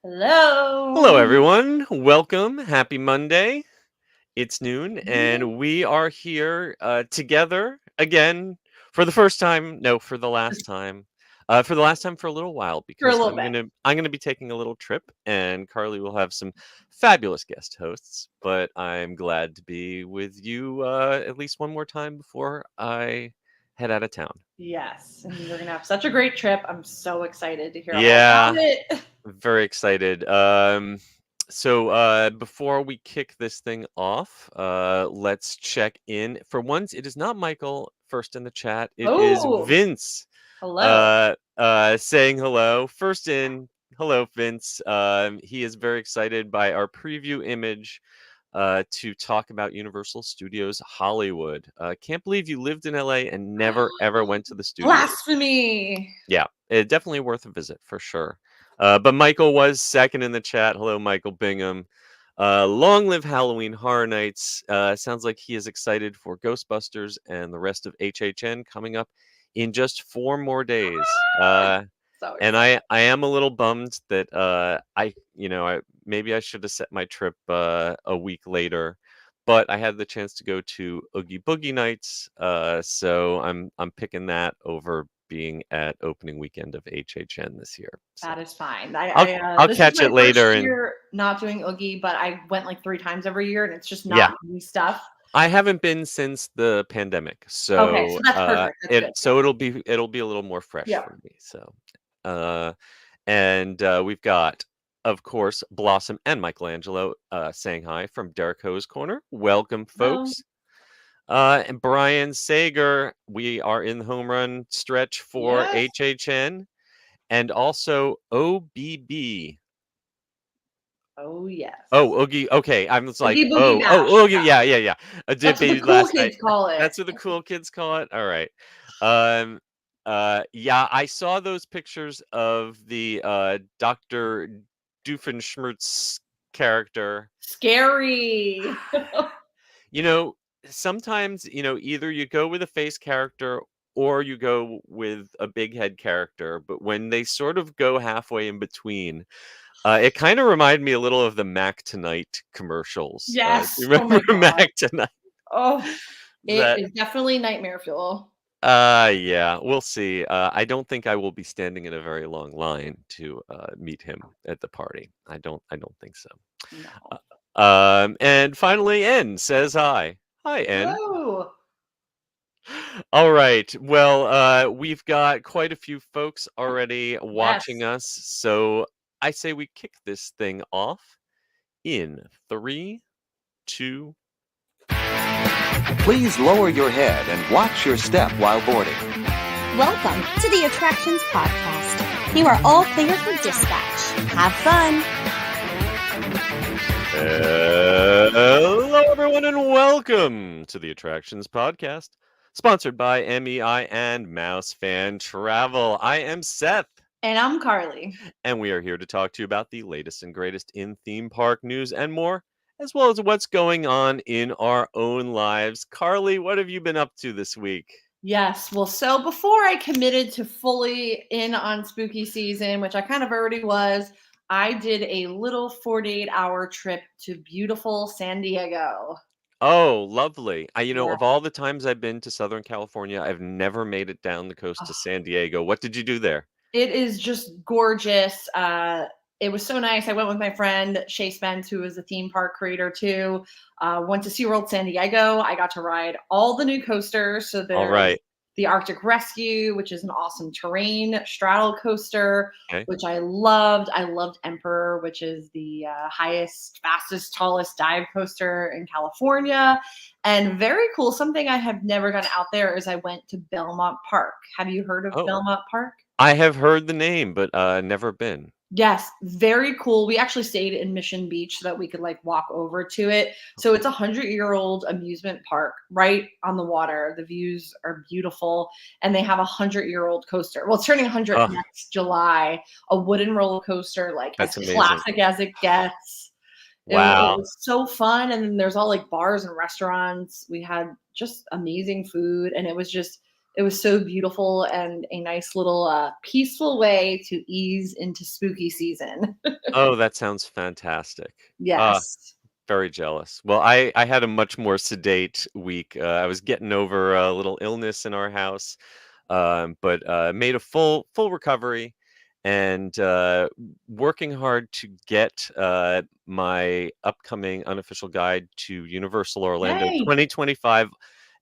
Hello. Hello, everyone. Welcome. Happy Monday. It's noon, Monday? and we are here together again for the first time. No, for the last time. For the last time for a little while, For a because little I'm bit. gonna be taking a little trip, and Carly will have some fabulous guest hosts. But I'm glad to be with you at least one more time before I head out of town. Yes, and we're gonna have such a great trip. I'm so excited to hear all about Yeah, it. very excited. So before we kick this thing off, let's check in. For once, it is not Michael first in the chat. It is Oh, Vince hello. saying hello. First in, hello, Vince. He is very excited by our preview image to talk about Universal Studios Hollywood. Can't believe you lived in LA and never ever went to the studios. Blasphemy. Yeah, definitely worth a visit for sure. But Michael was second in the chat. Hello, Michael Bingham. Long live Halloween Horror Nights. Sounds like he is excited for Ghostbusters and the rest of HHN coming up in just 4 more days. So And excited. I am a little bummed that maybe I should have set my trip a week later, but I had the chance to go to Oogie Boogie Nights, so I'm picking that over being at opening weekend of HHN this year. So That is fine. I'll I'll This is catch my it first later, and year not doing Oogie, but I went like 3 times every year, and it's just yeah, not new stuff. I haven't been since the pandemic, Okay, so so that's perfect. That's good. Yeah. it'll be a little more fresh Yep. for me. So, uh, and we've got, of course, Blossom and Michelangelo saying hi from Derek Ho's corner. Welcome, Hello. folks. And Brian Sager, we are in the home run stretch for Yes. HHN and also OBB. Oh yes. Oh, Oogie. Okay, I was like, Oogie Boogie Bash. Oogie. Yeah, yeah, yeah. I did That's what the baby cool last night. kids call it. That's what the cool kids call it. All right. Um. Yeah, I saw those pictures of the Dr. Doofenshmirtz character. Scary. You know, sometimes either you go with a face character or you go with a big head character, but when they sort of go halfway in between, it kind of reminded me a little of the Mac Tonight commercials. Do you Yes. Oh remember my god. Mac Tonight? Oh, it That is definitely nightmare fuel. yeah, we'll see. I don't think I will be standing in a very long line to meet him at the party. I don't think so. No. And finally, N says hi. Hi, N. Hello. All right. Well, we've got quite a few folks already Yes. watching us, so I say we kick this thing off in 3, 2. Please lower your head and watch your step while boarding. Welcome to the Attractions Podcast. You are all clear for dispatch. Have fun. Hello, everyone, and welcome to the Attractions Podcast, sponsored by MEI and Mouse FanFest. I am Seth, And I'm Carly. and we are here to talk to you about the latest and greatest in theme park news and more, as well as what's going on in our own lives. Carly, what have you been up to this week? Yes. Well, so before I committed to fully in on spooky season, which I kind of already was, I did a little 48-hour trip to beautiful San Diego. Oh, lovely. Yeah. Of all the times I've been to Southern California, I've never made it down the coast to San Diego. What did you do there? It is just gorgeous. It was so nice. I went with my friend Shay Spence, who is a theme park creator too. Went to SeaWorld San Diego. I got to ride all the new coasters. So All there's right. the Arctic Rescue, which is an awesome terrain straddle coaster, Okay. which I loved. I loved Emperor, which is the highest, fastest, tallest dive coaster in California. And very cool. Something I have never done out there is I went to Belmont Park. Have you heard of Oh, Belmont Park? I have heard the name, but never been. Yes, very cool. We actually stayed in Mission Beach so that we could like walk over to it. So it's a 100-year-old amusement park right on the water. The views are beautiful, and they have a 100-year-old coaster. Well, it's turning 100 Oh, next July. A wooden roller coaster, like as that's amazing. classic as it gets. It Wow. was so fun, and then there's all like bars and restaurants. We had just amazing food, and It was so beautiful and a nice little peaceful way to ease into spooky season. Oh, that sounds fantastic. Yes. Very jealous. Well, I had a much more sedate week. I was getting over a little illness in our house, but made a full recovery, and working hard to get my upcoming unofficial guide to Universal Orlando Yay. 2025.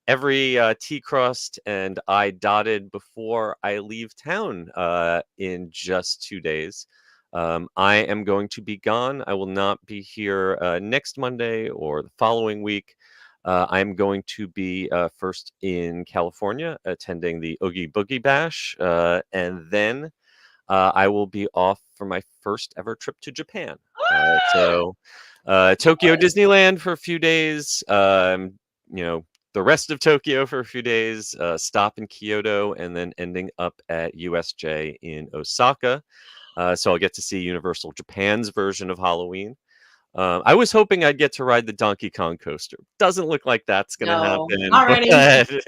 Every T crossed and I dotted before I leave town in just 2 days. I am going to be gone. I will not be here next Monday or the following week. I'm going to be first in California attending the Oogie Boogie Bash, and then I will be off for my first ever trip to Japan. Tokyo Disneyland for a few days. The rest of Tokyo for a few days, stop in Kyoto, and then ending up at USJ in Osaka. So I'll get to see Universal Japan's version of Halloween. I was hoping I'd get to ride the Donkey Kong coaster. Doesn't look like that's going to No, happen. already.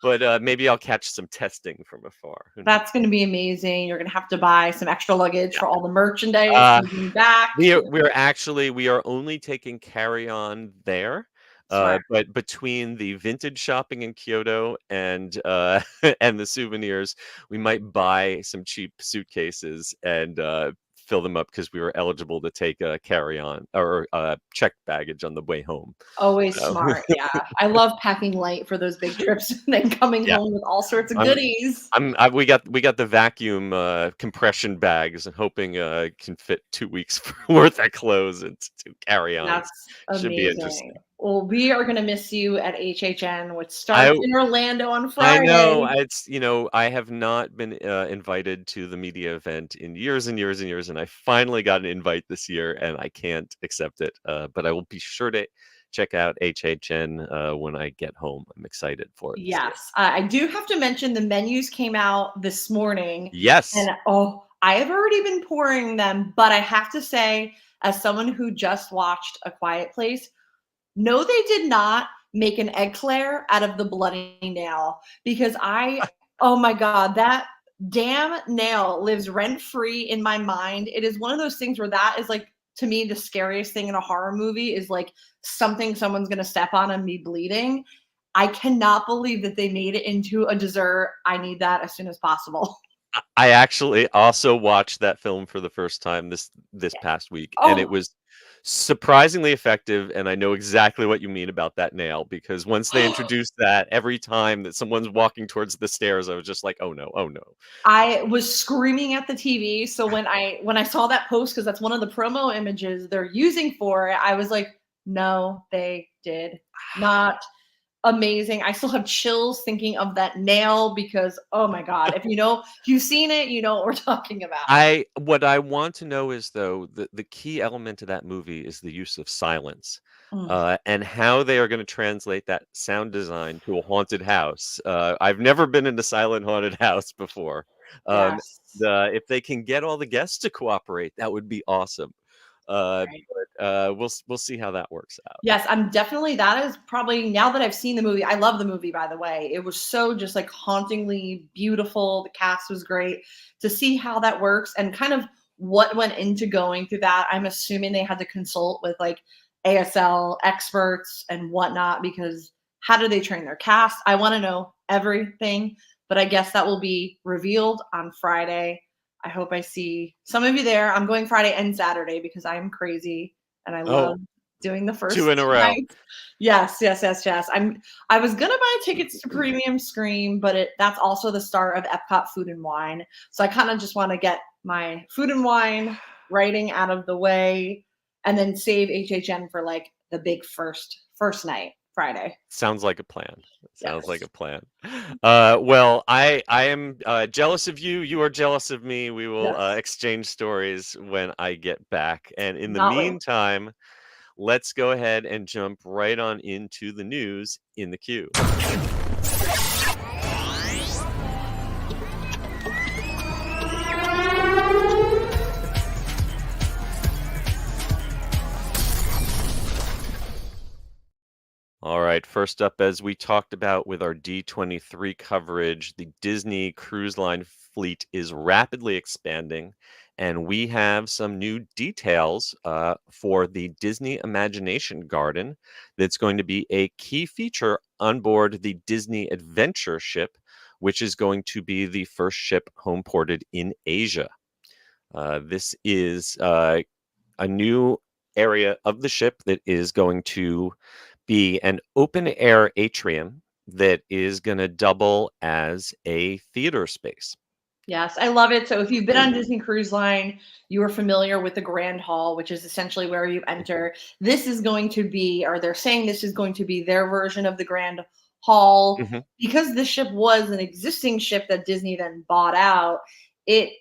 But maybe I'll catch some testing from afar. That's going to be amazing. You're going to have to buy some extra luggage for all the merchandise moving back. We are only taking carry-on there. But between the vintage shopping in Kyoto and and the souvenirs, we might buy some cheap suitcases and fill them up because we were eligible to take a carry-on or checked baggage on the way home. Always smart. Yeah. I love packing light for those big trips and then coming home with all sorts of goodies. We got the vacuum compression bags and hoping can fit 2 weeks worth of clothes and to carry on. That's Should amazing. be interesting. Well, we are going to miss you at HHN, which starts in Orlando on I Friday. know I have not been invited to the media event in years and years and years, and I finally got an invite this year, and I can't accept it. But I will be sure to check out HHN when I get home. I'm excited for it. Yes, I do have to mention the menus came out this morning. Yes, and I have already been pouring them, but I have to say, as someone who just watched A Quiet Place, no, they did not make an eclair out of the bloody nail, because oh my God, that damn nail lives rent free in my mind. It is one of those things where that is like, to me, the scariest thing in a horror movie is like something someone's going to step on and be bleeding. I cannot believe that they made it into a dessert. I need that as soon as possible. I actually also watched that film for the first time this past week, and it was surprisingly effective. And I know exactly what you mean about that nail, because once they introduced that, every time that someone's walking towards the stairs, I was just like, oh no. I was screaming at the TV. So when I saw that post, because that's one of the promo images they're using for it, I was like, no, they did not. Amazing. I still have chills thinking of that nail, because oh my God, if you've seen it, you know what we're talking about. What I want to know is, though, the key element of that movie is the use of silence, and how they are going to translate that sound design to a haunted house. I've never been in a silent haunted house before. Yes. If they can get all the guests to cooperate, that would be awesome. But we'll see how that works out. Yes, that is probably, now that I've seen the movie, I love the movie, by the way. It was so just like hauntingly beautiful. The cast was great. To see how that works and kind of what went into going through that, I'm assuming they had to consult with like ASL experts and whatnot, because how do they train their cast? I want to know everything, but I guess that will be revealed on Friday. I hope I see some of you there. I'm going Friday and Saturday because I am crazy and I love doing the first 2 in a row. nights. Yes. I was gonna buy tickets to Premium Scream, but that's also the start of Epcot Food and Wine. So I kind of just want to get my food and wine writing out of the way, and then save HHN for like the big first night, Friday. Sounds like a plan. Yes. Well, I am jealous of you. You are jealous of me. We will exchange stories when I get back. And in the meantime, let's go ahead and jump right on into the news in the queue. All right, First up, as we talked about with our D23 coverage, the Disney Cruise Line fleet is rapidly expanding, and we have some new details for the Disney Imagination Garden that's going to be a key feature on board the Disney Adventure ship, which is going to be the first ship home ported in Asia. This is a new area of the ship that is going to be an open air atrium that is going to double as a theater space. Yes, I love it. So if you've been on Disney Cruise Line, you are familiar with the Grand Hall, which is essentially where you enter. This is going to be, or they're saying this is going to be their version of the Grand Hall. Mhm. Because the ship was an existing ship that Disney then bought out, it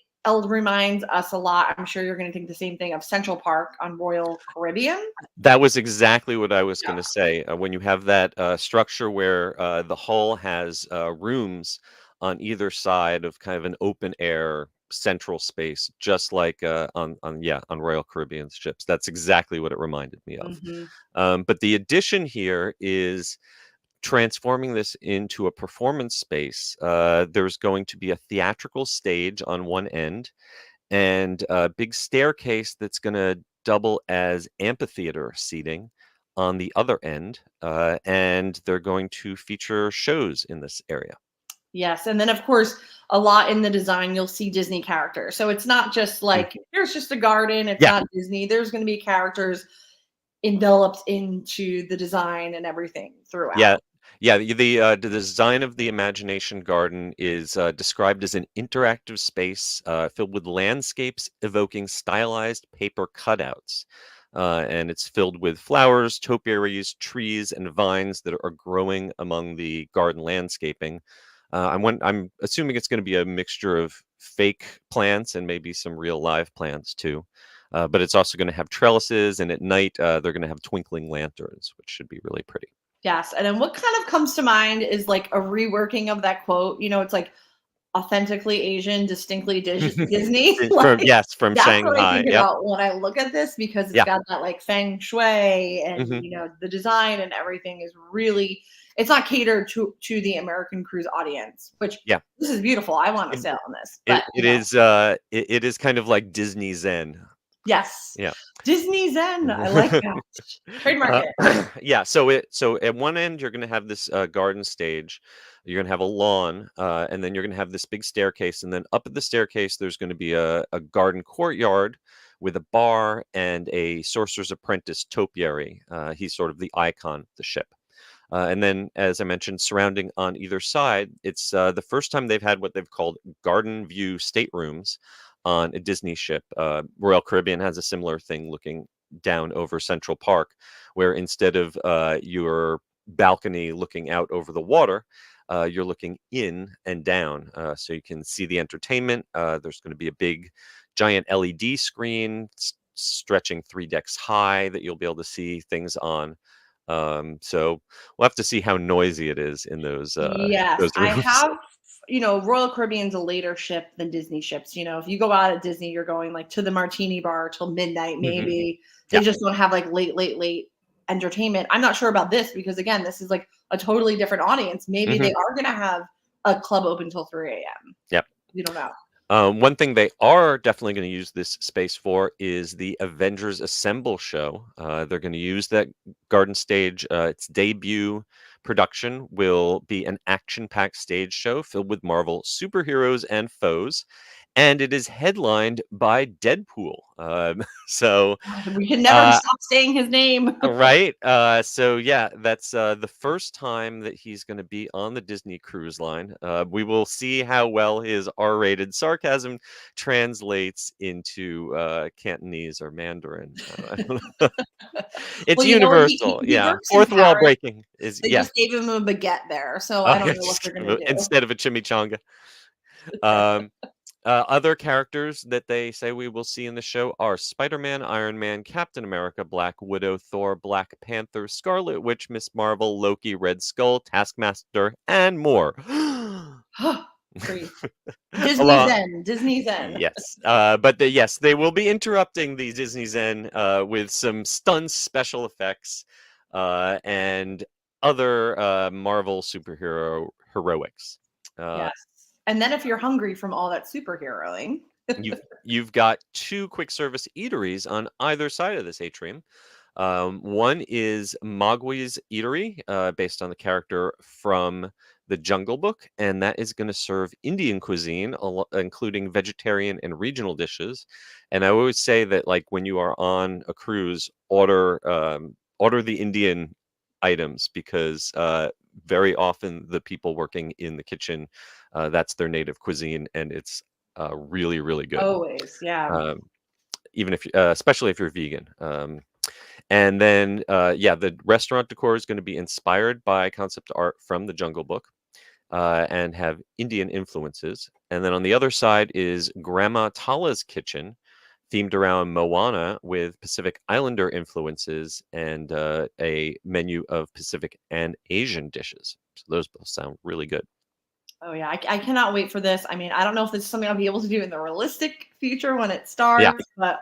reminds us a lot. I'm sure you're going to think the same thing of Central Park on Royal Caribbean. That was exactly what I was Yeah. going to say. When you have that structure where the hull has rooms on either side of kind of an open air central space, just like on Royal Caribbean ships. That's exactly what it reminded me of. But the addition here is transforming this into a performance space. There's going to be a theatrical stage on one end and a big staircase that's going to double as amphitheater seating on the other end. And they're going to feature shows in this area. Yes, and then of course, a lot in the design you'll see Disney characters. So it's not just like here's just a garden. It's Yeah. not Disney. There's going to be characters enveloped into the design and everything throughout. The design of the Imagination Garden is described as an interactive space filled with landscapes evoking stylized paper cutouts. And it's filled with flowers, topiaries, trees, and vines that are growing among the garden landscaping. I'm assuming it's going to be a mixture of fake plants and maybe some real live plants too. But it's also going to have trellises, and at night they're going to have twinkling lanterns, which should be really pretty. Yes, and then what kind of comes to mind is like a reworking of that quote. You know, it's like authentically Asian, distinctly Disney. from Like, from that's Shanghai. what I think Yep. about when I look at this because it's Yeah. got that like feng shui and Mhm. you know the design and everything is really. It's not catered to the American cruise audience, which Yeah. this is beautiful. I want to It- sail on this, but It is kind of like Disney Zen. yes, Yeah. Disney Zen. I like that. Trademark it. Yeah. So at one end you're going to have this garden stage. You're going to have a lawn, and then you're going to have this big staircase, and then up at the staircase there's going to be a garden courtyard with a bar and a sorcerer's apprentice topiary. He's sort of the icon of the ship. And then, as I mentioned, surrounding on either side, it's the first time they've had what they've called garden view staterooms on a Disney ship. Royal Caribbean has a similar thing looking down over Central Park, where instead of your balcony looking out over the water, you're looking in and down. So you can see the entertainment. There's going to be a big, giant LED screen stretching 3 decks high that you'll be able to see things on. So we'll have to see how noisy it is in those Yes, I rooms. have. You know, Royal Caribbean's a later ship than Disney ships. You know, if you go out at Disney, you're going like to the Martini Bar till midnight, maybe. They Yeah. just don't have like late entertainment. I'm not sure about this because again, this is like a totally different audience. Maybe they are going to have a club open till 3 a.m. Yep. You don't know. One thing they are definitely going to use this space for is the Avengers Assemble show. They're going to use that garden stage. Its debut production will be an action-packed stage show filled with Marvel superheroes and foes, and it is headlined by Deadpool. So We can never stop saying his name. right. So yeah, that's the first time that he's going to be on the Disney Cruise Line. We will see how well his R-rated sarcasm translates into Cantonese or Mandarin. I don't know. It's Well, you know, universal. he Yeah, works in fourth wall Paris. breaking is They just gave him a baguette there, so I don't know what they're going to do. instead of a chimichanga. Other characters that they say we will see in the show are Spider-Man, Iron Man, Captain America, Black Widow, Thor, Black Panther, Scarlet Witch, Miss Marvel, Loki, Red Skull, Taskmaster, and more. Disney Along- Zen. Disney Zen. Yes, but they will be interrupting the Disney Zen with some stunt special effects and other Marvel superhero heroics. Yes. And then if you're hungry from all that superheroing, You've got 2 quick service eateries on either side of this atrium. One is Mogwai's Eatery, based on the character from the Jungle Book, and that is going to serve Indian cuisine, including vegetarian and regional dishes. And I always say that, like, when you are on a cruise, order the Indian items, because very often the people working in the kitchen, that's their native cuisine, and it's really, really good. always, yeah. Even if, especially if you're vegan. And then, the restaurant decor is going to be inspired by concept art from the Jungle Book, and have Indian influences. And then on the other side is Grandma Tala's kitchen, themed around Moana, with Pacific Islander influences and a menu of Pacific and Asian dishes. So those both sound really good. Oh yeah, I cannot wait for this. I mean, I don't know if this is something I'll be able to do in the realistic future when it starts, but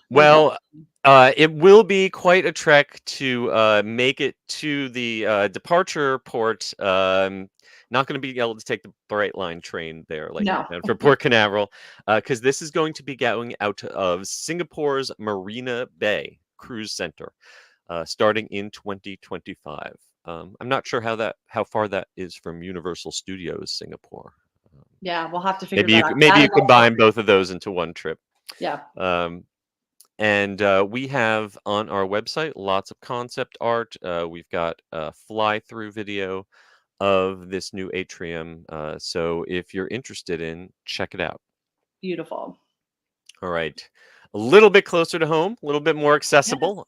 Well, it will be quite a trek to make it to the departure port. Not going to be able to take the Bright Line train there, like No. for Port Canaveral, because this is going to be going out of Singapore's Marina Bay Cruise Center, starting in 2025. I'm not sure how far that is from Universal Studios Singapore. Yeah, we'll have to figure Maybe that out. maybe you combine both of those into one trip. Yeah. And we have on our website lots of concept art. We've got a fly-through video of this new atrium. So if you're interested in, check it out. Beautiful. All right. A little bit closer to home, a little bit more accessible.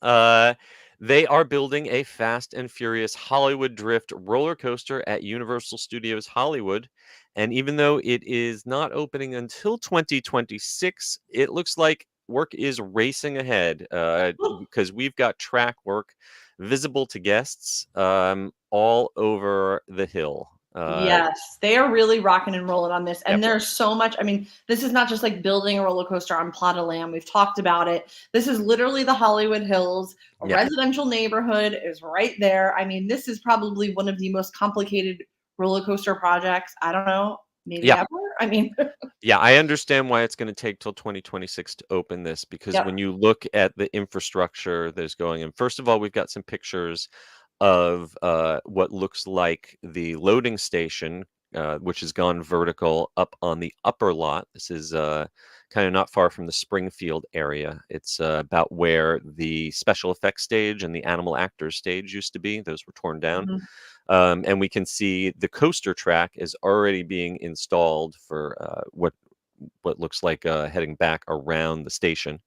They are building a Fast and Furious Hollywood Drift roller coaster at Universal Studios Hollywood. And even though it is not opening until 2026, it looks like work is racing ahead, because we've got track work visible to guests all over the hill. Yes, they are really rocking and rolling on this. And Yep. there's so much. I mean, this is not just like building a roller coaster on plot of land. We've talked about it. This is literally the Hollywood Hills. A Yeah. residential neighborhood is right there. I mean, this is probably one of the most complicated roller coaster projects. I don't know, maybe Yeah. ever. I mean, Yeah, I understand why it's going to take till 2026 to open this, because Yep. when you look at the infrastructure that's going in, first of all, we've got some pictures of what looks like the loading station, which has gone vertical up on the upper lot. This is kind of not far from the Springfield area. It's about where the special effects stage and the animal actors stage used to be. Those were torn down. Mhm. And we can see the coaster track is already being installed for what looks like heading back around the station.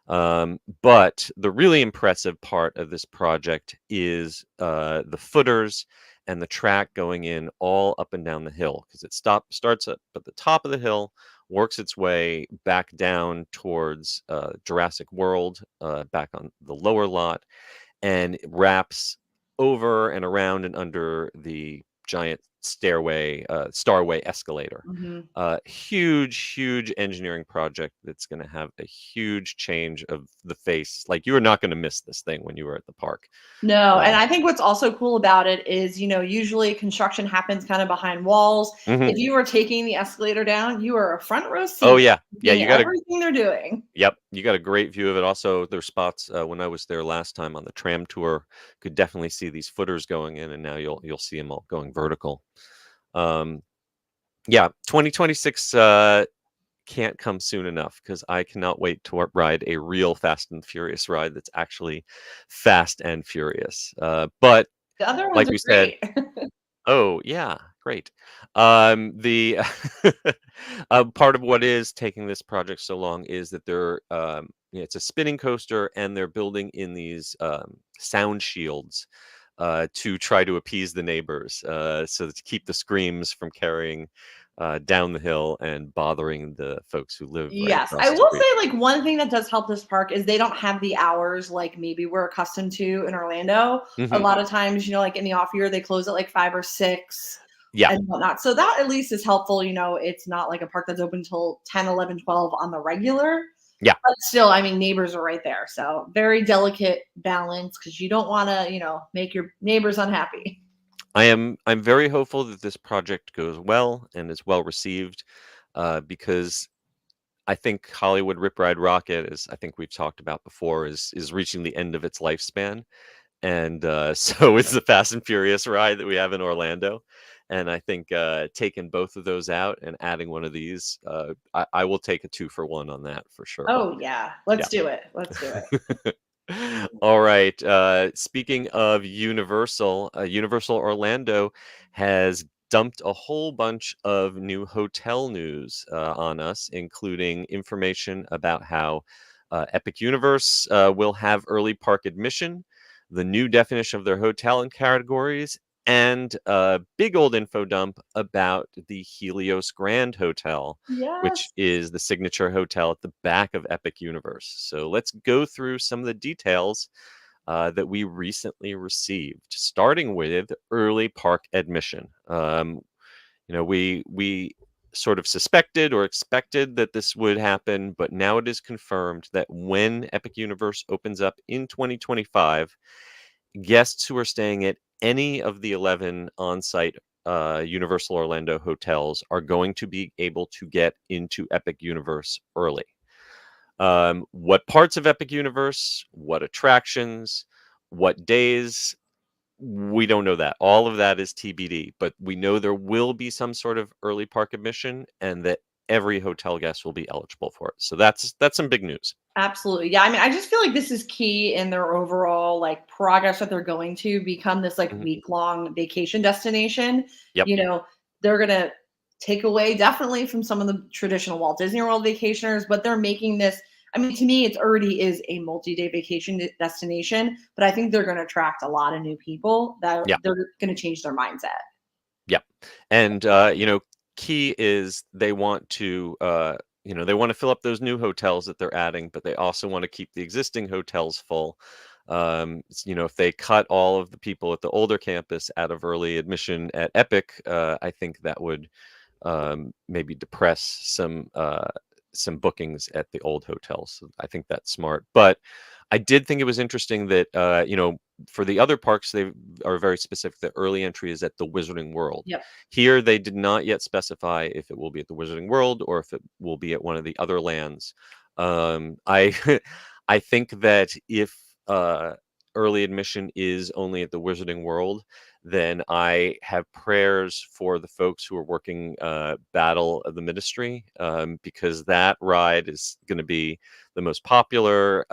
But the really impressive part of this project is the footers and the track going in all up and down the hill, because it starts up at the top of the hill, works its way back down towards Jurassic World, back on the lower lot, and it wraps over and around and under the giant starway escalator. Mhm. Huge engineering project that's going to have a huge change of the face. Like, you are not going to miss this thing when you were at the park. No, and I think what's also cool about it is, usually construction happens kind of behind walls. Mhm. If you are taking the escalator down, you are a front row seat. Oh yeah, seeing you got everything they're doing. Yep, you got a great view of it. Also, there's spots when I was there last time on the tram tour, could definitely see these footers going in, and now you'll see them all going vertical. 2026 can't come soon enough, because I cannot wait to ride a real Fast and Furious ride that's actually fast and furious. But The other like ones are we said, great. oh yeah, great. The part of what is taking this project so long is that it's a spinning coaster, and they're building in these sound shields to try to appease the neighbors, so to keep the screams from carrying down the hill and bothering the folks who live right Yes, across I the will street. say, like, one thing that does help this park is they don't have the hours like maybe we're accustomed to in Orlando. A Mhm. lot of times, like in the off year, they close at like 5 or 6 Yeah, and whatnot. So that at least is helpful. It's not like a park that's open till 10, 11, 12 on the regular. Yeah. But still, I mean, neighbors are right there. So very delicate balance because you don't want to, make your neighbors unhappy. I'm very hopeful that this project goes well and is well received, because I think Hollywood Rip Ride Rocket, as I think we've talked about before, is reaching the end of its lifespan, and so is the Fast and Furious ride that we have in Orlando. And I think taking both of those out and adding one of these, I will take a 2-for-1 on that for sure. Oh yeah. Let's do it. Let's do it. All right. Speaking of Universal, Universal Orlando has dumped a whole bunch of new hotel news on us, including information about how Epic Universe will have early park admission, the new definition of their hotel and categories, and a big old info dump about the Helios Grand Hotel, which Yes. is the signature hotel at the back of Epic Universe. So let's go through some of the details that we recently received, starting with early park admission. We sort of suspected or expected that this would happen, but now it is confirmed that when Epic Universe opens up in 2025, guests who are staying at any of the 11 on-site Universal Orlando hotels are going to be able to get into Epic Universe early. What parts of Epic Universe, what attractions, what days, we don't know that. All of that is TBD, but we know there will be some sort of early park admission and that every hotel guest will be eligible for it. So that's some big news. Absolutely. Yeah. I mean, I just feel like this is key in their overall like progress that they're going to become this like Mhm. week-long vacation destination. Yep. They're gonna take away definitely from some of the traditional Walt Disney World vacationers, but they're making this. I mean, to me, it already is a multi-day vacation destination, but I think they're going to attract a lot of new people that Yeah. they're going to change their mindset. Yeah. And key is they want to they want to fill up those new hotels that they're adding, but they also want to keep the existing hotels full. If they cut all of the people at the older campus out of early admission at Epic, I think that would maybe depress some bookings at the old hotels. So I think that's smart. But I did think it was interesting that for the other parks they are very specific. The early entry is at the Wizarding World. Yep. Here they did not yet specify if it will be at the Wizarding World or if it will be at one of the other lands. I I think that if early admission is only at the Wizarding World, then I have prayers for the folks who are working Battle of the Ministry, because that ride is going to be the most popular,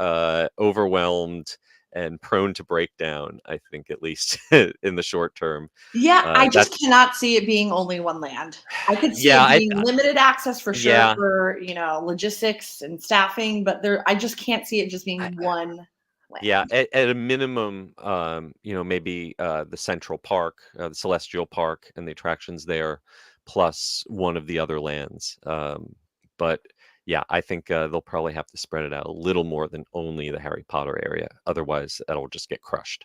overwhelmed, and prone to breakdown, I think, at least in the short term. Yeah, I That's just cannot see it being only one land. I could see yeah, it being limited access for sure yeah. for, logistics and staffing, but I just can't see it just being I, one Yeah, land. at a minimum, maybe the Central Park, the Celestial Park, and the attractions there, plus one of the other lands. But yeah, I think they'll probably have to spread it out a little more than only the Harry Potter area. Otherwise, that'll just get crushed.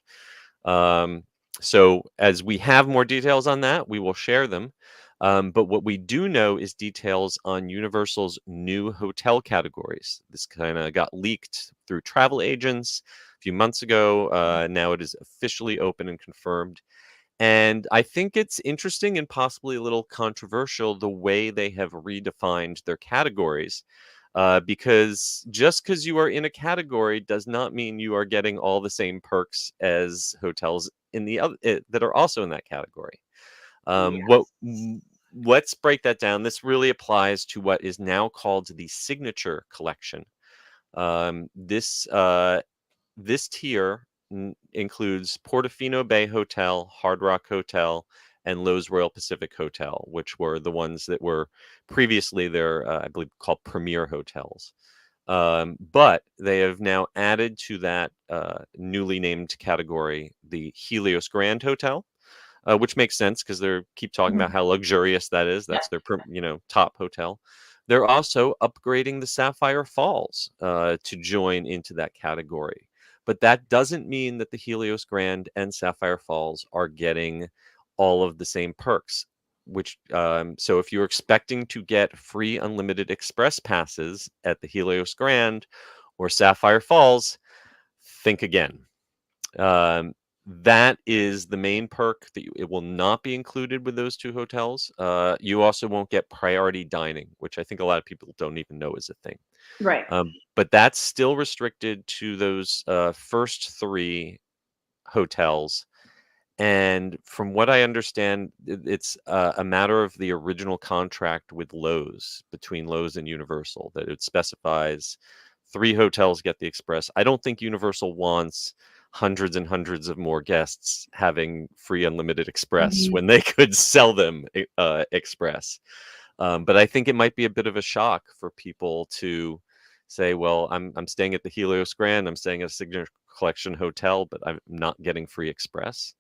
Um, so as we have more details on that, we will share them. But what we do know is details on Universal's new hotel categories. This kind of got leaked through travel agents a few months ago. Now it is officially open and confirmed. And I think it's interesting and possibly a little controversial the way they have redefined their categories. Because just because you are in a category does not mean you are getting all the same perks as hotels in the other that are also in that category. Um, what Yes. w- let's break that down. This really applies to what is now called the Signature Collection. This tier includes Portofino Bay Hotel, Hard Rock Hotel, and Lowe's Royal Pacific Hotel, which were the ones that were previously their, I believe, called Premier Hotels. But they have now added to that newly named category the Helios Grand Hotel, which makes sense because they keep talking about Mhm. how luxurious that is. Yep. That's their top hotel. They're also upgrading the Sapphire Falls to join into that category. But that doesn't mean that the Helios Grand and Sapphire Falls are getting all of the same perks. so if you're expecting to get free unlimited express passes at the Helios Grand or Sapphire Falls, think again. That is the main perk it will not be included with those two hotels. You also won't get priority dining, which I think a lot of people don't even know is a thing. Right. But that's still restricted to those first three hotels. And from what I understand, it's a matter of the original contract with Lowe's, between Lowe's and Universal, that it specifies 3 hotels get the express. I don't think Universal wants hundreds and hundreds of more guests having free unlimited express Mhm. when they could sell them express. But I think it might be a bit of a shock for people to say, well, I'm staying at the Helios Grand, I'm staying at a Signature Collection hotel, but I'm not getting free express.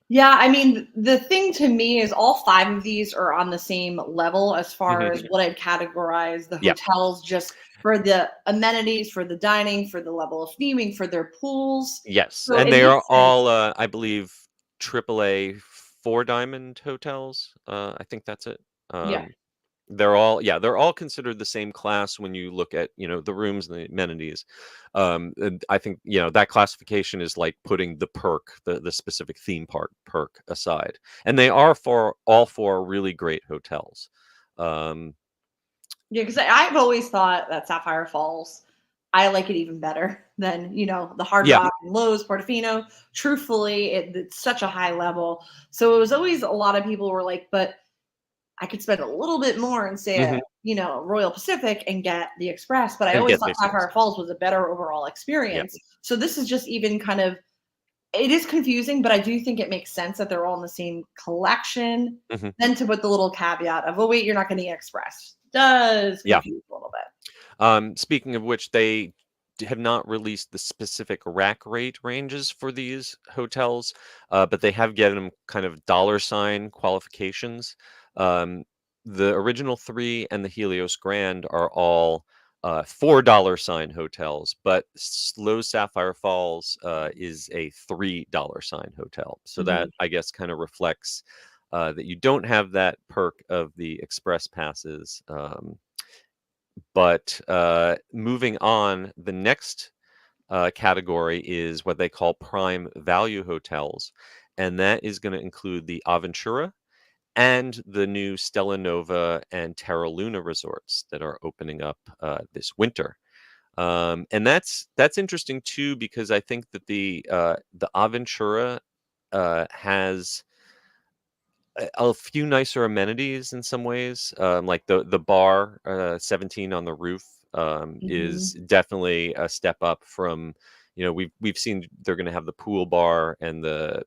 Yeah, I mean, the thing to me is all 5 of these are on the same level as far as what I'd categorize the Yeah. hotels, just for the amenities, for the dining, for the level of theming, for their pools. Yes, So and it they are makes sense. all, I believe, AAA 4-diamond hotels. I think that's it. Yeah. They're all considered the same class when you look at, the rooms and the amenities. And I think, that classification is like putting the specific theme park perk aside. And they are all 4 really great hotels. Yeah, because I've always thought that Sapphire Falls, I like it even better than, the Hard Yeah. Rock and Lowe's, Portofino. Truthfully, it's such a high level. So it was always a lot of people were like, but I could spend a little bit more and stay Mhm. at, Royal Pacific and get the Express. But I And always get thought the Sapphire express. Falls was a better overall Yeah. experience. So this is just even kind of, it is confusing, but I do think it makes sense that they're all in the same collection. Mhm. Then to put the little caveat of, oh, wait, you're not getting Express. Does Yeah. confuse a little bit. Speaking of which, they have not released the specific rack rate ranges for these hotels, but they have given them kind of dollar sign qualifications. Um, the original 3 and the Helios Grand are all $4 sign hotels, but Slow Sapphire Falls is a $3 sign hotel. So that, I guess, kind of reflects that you don't have that perk of the express passes. But moving on, the next category is what they call prime value hotels, and that is going to include the Aventura and the new Stella Nova and Terra Luna resorts that are opening up this winter. And that's interesting too, because I think that the Aventura has a few nicer amenities in some ways. Like the bar 17 on the roof is definitely a step up from, we've seen they're going to have the pool bar and the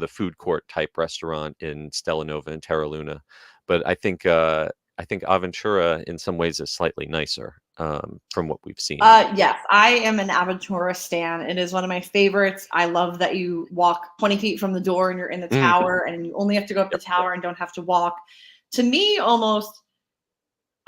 food court type restaurant in Stella Nova and Terra Luna, but I think Aventura in some ways is slightly nicer from what we've seen. Yes, I am an Aventura stan. It is one of my favorites. I love that you walk 20 feet from the door and you're in the tower, and you only have to go up the tower and don't have to walk. To me, almost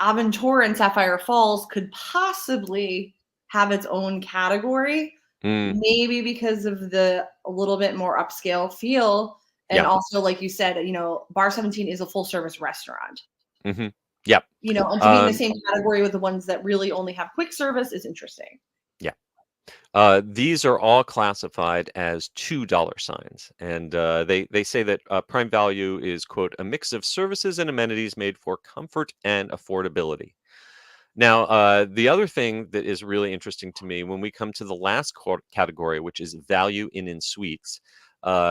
Aventura and Sapphire Falls could possibly have its own category, maybe because of the a little bit more upscale feel. And Yeah. also, like you said, Bar 17 is a full service restaurant. Mm-hmm. Yep. And to be in the same category with the ones that really only have quick service is interesting. Yeah. These are all classified as $2 signs, and they say that prime value is, quote, a mix of services and amenities made for comfort and affordability. Now, the other thing that is really interesting to me when we come to the last category, which is value in suites,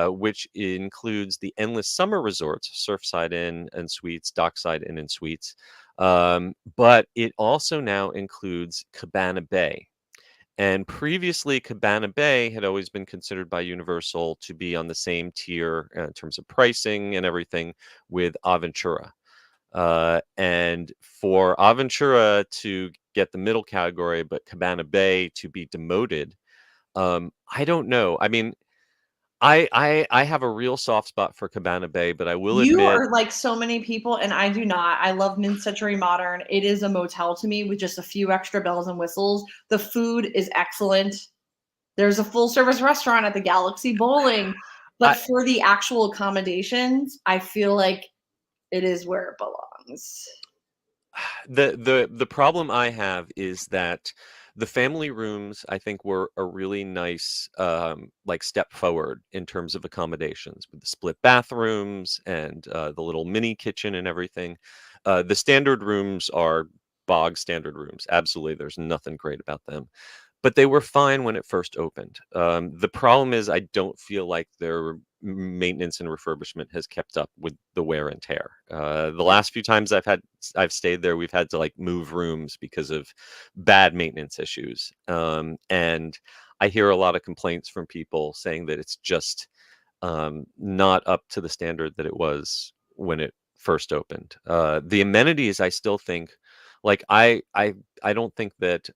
which includes the endless summer resorts, Surfside Inn and Suites, Dockside Inn and Suites, but it also now includes Cabana Bay. And previously, Cabana Bay had always been considered by Universal to be on the same tier in terms of pricing and everything with Aventura. And for Aventura to get the middle category, but Cabana Bay to be demoted, I don't know. I mean, I have a real soft spot for Cabana Bay, but I will You admit, are like so many people, and I do not. I love Mid-Century Modern. It is a motel to me with just a few extra bells and whistles. The food is excellent. There's a full service restaurant at the Galaxy Bowling. But for the actual accommodations, I feel like it is where it belongs. The problem I have is that the family rooms, I think, were a really nice like step forward in terms of accommodations with the split bathrooms and the little mini kitchen and everything. The standard rooms are bog standard rooms. Absolutely, there's nothing great about them, but they were fine when it first opened. The problem is I don't feel like their maintenance and refurbishment has kept up with the wear and tear. The Yeah. last few times I've stayed there, we've had to like move rooms because of bad maintenance issues. And I hear a lot of complaints from people saying that it's just not up to the standard that it was when it first opened. The amenities, I still think, like I don't think that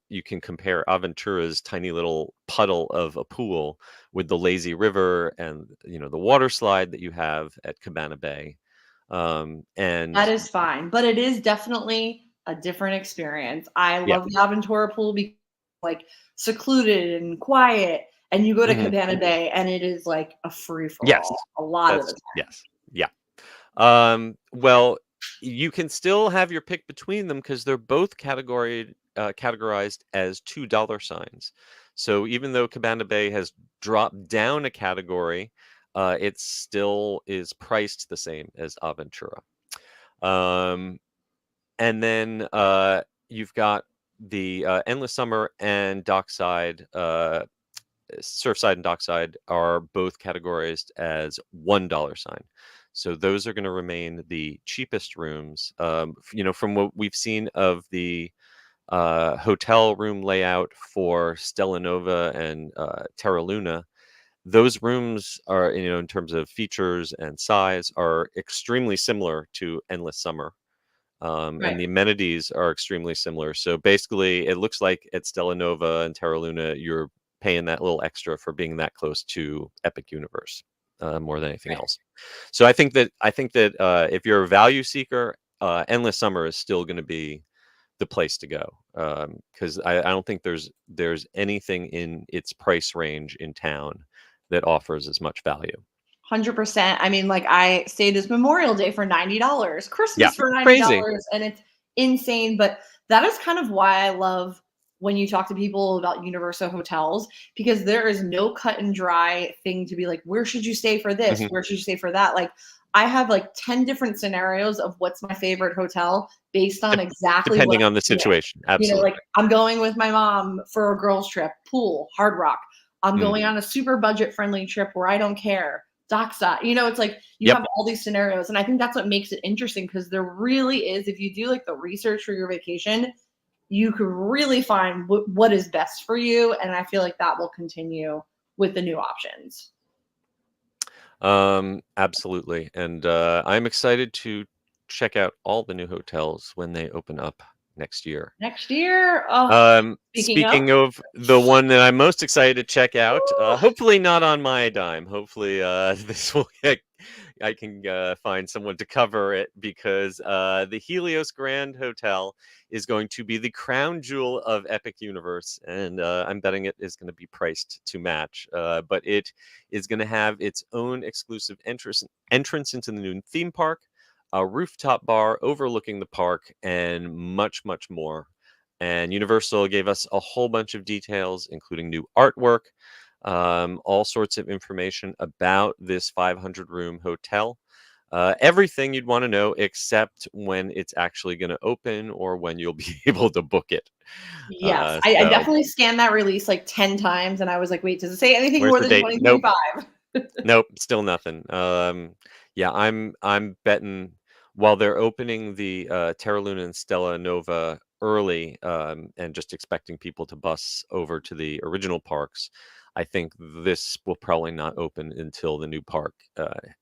you can compare Aventura's tiny little puddle of a pool with the lazy river and the water slide that you have at Cabana Bay. And That is fine, but it is definitely a different experience. I yeah, love the Aventura pool because like secluded and quiet, and you go to mhm, Cabana Bay and it is like a free for yes, all a lot of the that's time. yes, yeah. Well, you can still have your pick between them because they're both categorized as $2 signs. So even though Cabana Bay has dropped down a category, it still is priced the same as Aventura. Um, and then you've got the Endless Summer and Dockside. Surfside and Dockside are both categorized as $1 sign. So those are going to remain the cheapest rooms. From what we've seen of the hotel room layout for Stella Nova and Terra Luna, those rooms are, in terms of features and size, are extremely similar to Endless Summer. And Right. the amenities are extremely similar. So basically, it looks like at Stella Nova and Terra Luna, you're paying that little extra for being that close to Epic Universe more than anything Right. else. So I think that if you're a value seeker, Endless Summer is still going to be the place to go because I don't think there's anything in its price range in town that offers as much value. 100%. I mean, like I stayed this Memorial Day for $90, Yeah, Christmas for crazy. $90, and it's insane. But that is kind of why I love when you talk to people about Universal hotels, because there is no cut and dry thing to be like, where should you stay for this? Mhm. Where should you stay for that? Like, I have like 10 different scenarios of what's my favorite hotel based on Dep- exactly what Depending I'm on the doing. situation, absolutely. Like I'm going with my mom for a girls' trip, pool, Hard Rock. I'm Mm. going on a super budget friendly trip where I don't care, dockside. It's like you Yep. have all these scenarios. And I think that's what makes it interesting because there really is, if you do like the research for your vacation, you could really find what is best for you. And I feel like that will continue with the new options. Absolutely. And I'm excited to check out all the new hotels when they open up next year. Next year, oh, speaking of, Speaking of the one that I'm most excited to check out, woo, hopefully not on my dime. Hopefully, this will I can find someone to cover it because the Helios Grand Hotel is going to be the crown jewel of Epic Universe, and I'm betting it is going to be priced to match. But it is going to have its own exclusive entrance into the new theme park, a rooftop bar overlooking the park, and much, much more. And Universal gave us a whole bunch of details, including new artwork, all sorts of information about this 500-room hotel. Everything you'd want to know except when it's actually going to open or when you'll be able to book it. yes, I So definitely scanned that release like 10 times. And I was like, wait, does it say anything where's more the than date? Nope. 2025? Nope, still nothing. Yeah, I'm betting while they're opening the Terra Luna and Stella Nova early and just expecting people to bus over to the original parks, I think this will probably not open until the new park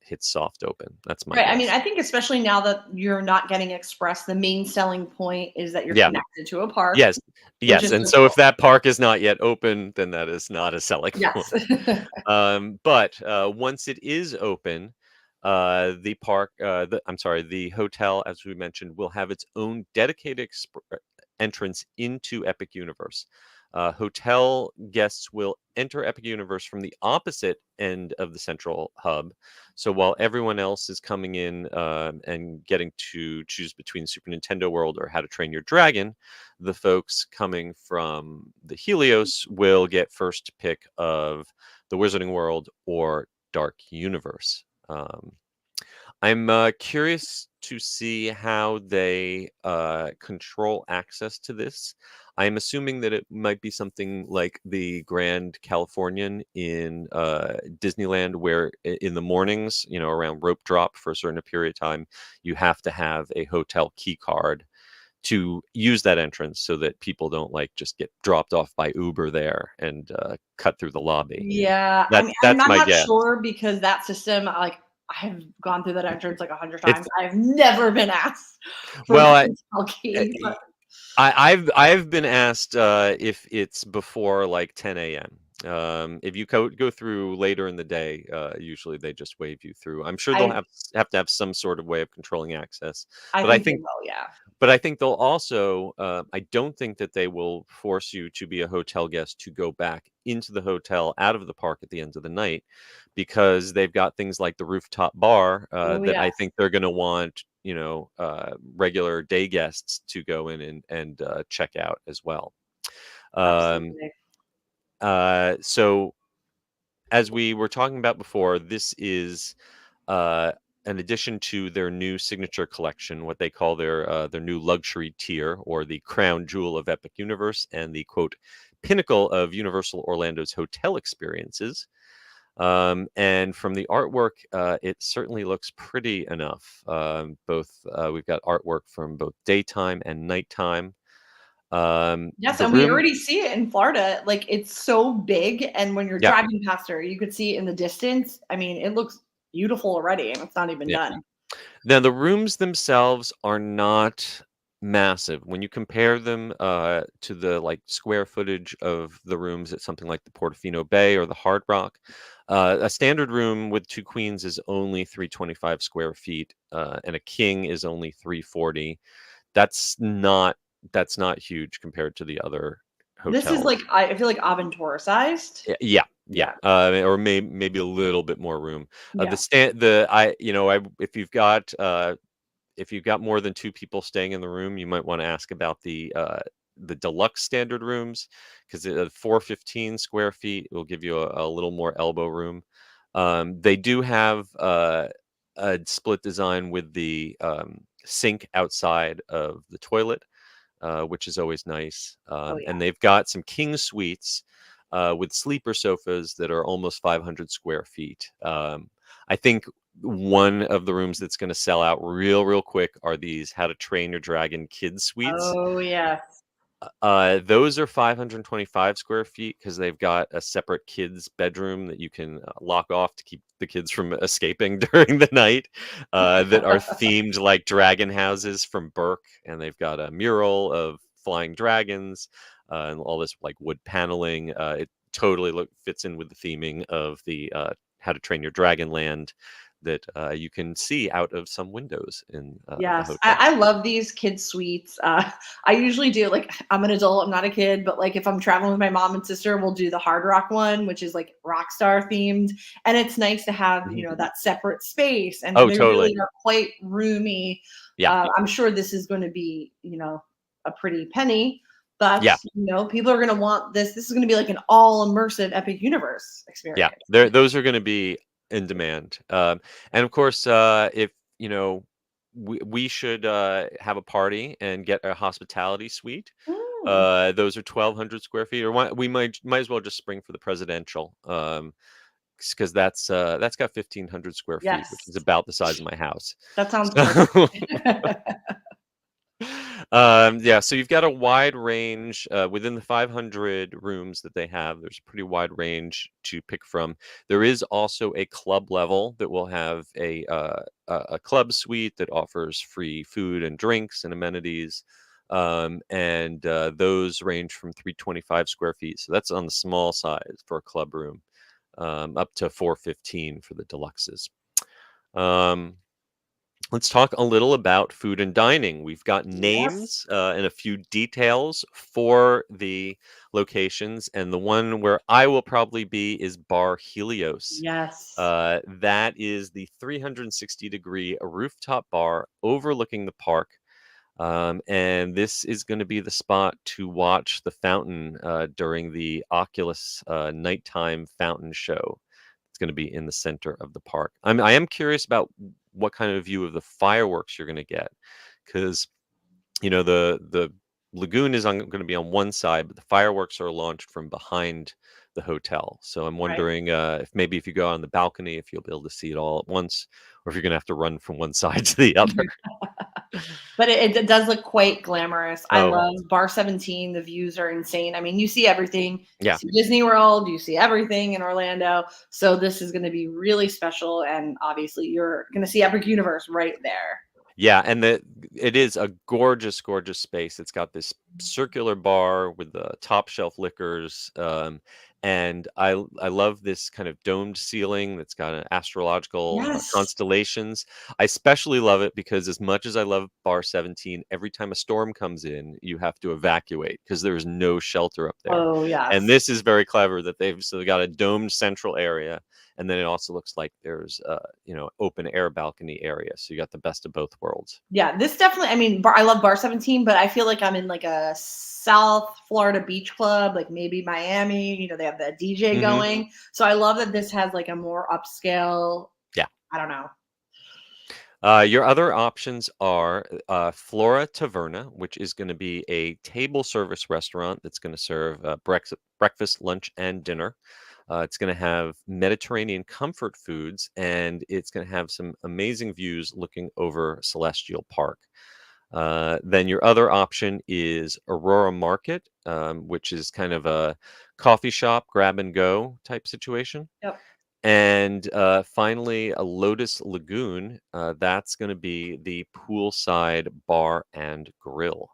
hits soft open. That's my Right. I mean, guess. I think especially now that you're not getting express, the main selling point is that you're Yeah. connected to a park, Yes. which Yes. is And so so if cool. that park is not yet open, then that is not a selling point. Yes. But once it is open, the park, I'm sorry, the hotel, as we mentioned, will have its own dedicated entrance into Epic Universe. Hotel guests will enter Epic Universe from the opposite end of the central hub. So while everyone else is coming in and getting to choose between Super Nintendo World or How to Train Your Dragon, the folks coming from the Helios will get first pick of the Wizarding World or Dark Universe. I'm curious to see how they control access to this. I'm assuming that it might be something like the Grand Californian in Disneyland, where in the mornings, around rope drop for a certain period of time, you have to have a hotel key card to use that entrance so that people don't just get dropped off by Uber there and cut through the lobby. Yeah, I mean, I'm That's my not guess. sure because that system, I have gone through that entrance 100 It's times. I've never been asked for well, the hotel key. But I've been asked if it's before 10 a.m. If you go through later in the day, usually they just wave you through. I'm sure they'll I have to have some sort of way of controlling access. I But I think they think will, yeah. But I think they'll also, I don't think that they will force you to be a hotel guest to go back into the hotel out of the park at the end of the night, because they've got things like the rooftop bar Oh, that I yes, think they're going to want, regular day guests to go in and check out as well. Um, absolutely. so as we were talking about before, this is uh, an addition to their new signature collection, what they call their new luxury tier, or the crown jewel of Epic Universe, and the quote pinnacle of Universal Orlando's hotel experiences. And from the artwork, it certainly looks pretty enough. We've got artwork from both daytime and nighttime. Yes, The and we room, already see it in Florida. It's so big, and when you're yeah, driving past her, you could see it in the distance. I mean, it looks beautiful already, and it's not even yeah. done. Now, the rooms themselves are not massive. When you compare them to the square footage of the rooms at something like the Portofino Bay or the Hard Rock, a standard room with two queens is only 325 square feet, and a king is only 340. That's not that's not huge compared to the other This is hotels. I feel like Aventura sized. Yeah, yeah, Yeah, or maybe a little bit more room. The yeah. stand, the I if you've got more than two people staying in the room, you might want to ask about the deluxe standard rooms, because at 415 square feet, it will give you a little more elbow room. They do have a split design with the sink outside of the toilet, which is always nice. Oh, yeah. And they've got some king suites with sleeper sofas that are almost 500 square feet. I think one of the rooms that's going to sell out real quick are these How to Train Your Dragon kids suites. Oh, yes. Those are 525 square feet because they've got a separate kids bedroom that you can lock off to keep the kids from escaping during the night, that are themed like dragon houses from Burke, and they've got a mural of flying dragons and all this wood paneling. It totally fits in with the theming of the How to Train Your Dragon land that you can see out of some windows in the Yes, hotel. I love these kid suites. I usually do I'm an adult, I'm not a kid, but if I'm traveling with my mom and sister, we'll do the Hard Rock one, which is rock star themed, and it's nice to have Mhm. that separate space, and Oh, they totally. really are quite roomy. Yeah. I'm sure this is going to be a pretty penny, but Yeah. people are going to want this. This is going to be an all immersive Epic Universe Yeah, experience. those are going to be in demand. And of course, if we should have a party and get a hospitality suite. Mm. Those are 1,200 square feet, or we might as well just spring for the presidential, because that's got 1,500 square feet, which Yes, is about the size of my house. that sounds So, perfect. yeah, so you've got a wide range within the 500 rooms that they have. There's a pretty wide range to pick from. There is also a club level that will have a club suite that offers free food and drinks and amenities. And those range from 325 square feet. So that's on the small side for a club room, up to 415 for the deluxes. Um, let's talk a little about food and dining. We've got Yes. names and a few details for the locations, and the one where I will probably be is Bar Helios. Yes. That is the 360-degree rooftop bar overlooking the park. And this is going to be the spot to watch the fountain during the Oculus nighttime fountain show. It's going to be in the center of the park. I am curious about what kind of view of the fireworks you're going to get, because the lagoon is going to be on one side, but the fireworks are launched from behind the hotel. So I'm Right. wondering if you go on the balcony, if you'll be able to see it all at once, or if you're going to have to run from one side to the other. But it does look quite glamorous. I Oh, love Bar 17. The views are insane. I mean, you see everything. You yeah. see Disney World, you see everything in Orlando. So this is going to be really special. And obviously, you're going to see Epic Universe right there. Yeah, and it is a gorgeous, gorgeous space. It's got this circular bar with the top shelf liquors, and I love this kind of domed ceiling that's got an astrological Yes. constellations. I especially love it because as much as I love Bar 17, every time a storm comes in, you have to evacuate because there's no shelter up there. Oh, And yes. this is very clever that they got a domed central area, and then it also looks like there's open air balcony area, so you got the best of both worlds. Yeah, this definitely, I mean, I love Bar 17, but I feel like I'm in like a South Florida beach club, like maybe Miami. They have the DJ Hmm. going. So I love that this has like a more upscale, Yeah. I don't know. Your other options are Flora Taverna, which is going to be a table service restaurant that's going to serve breakfast, lunch, and dinner. It's going to have Mediterranean comfort foods, and it's going to have some amazing views looking over Celestial Park. Then your other option is Aurora Market, which is kind of a coffee shop, grab and go type situation. Yep. And finally, a Lotus Lagoon. That's going to be the poolside bar and grill.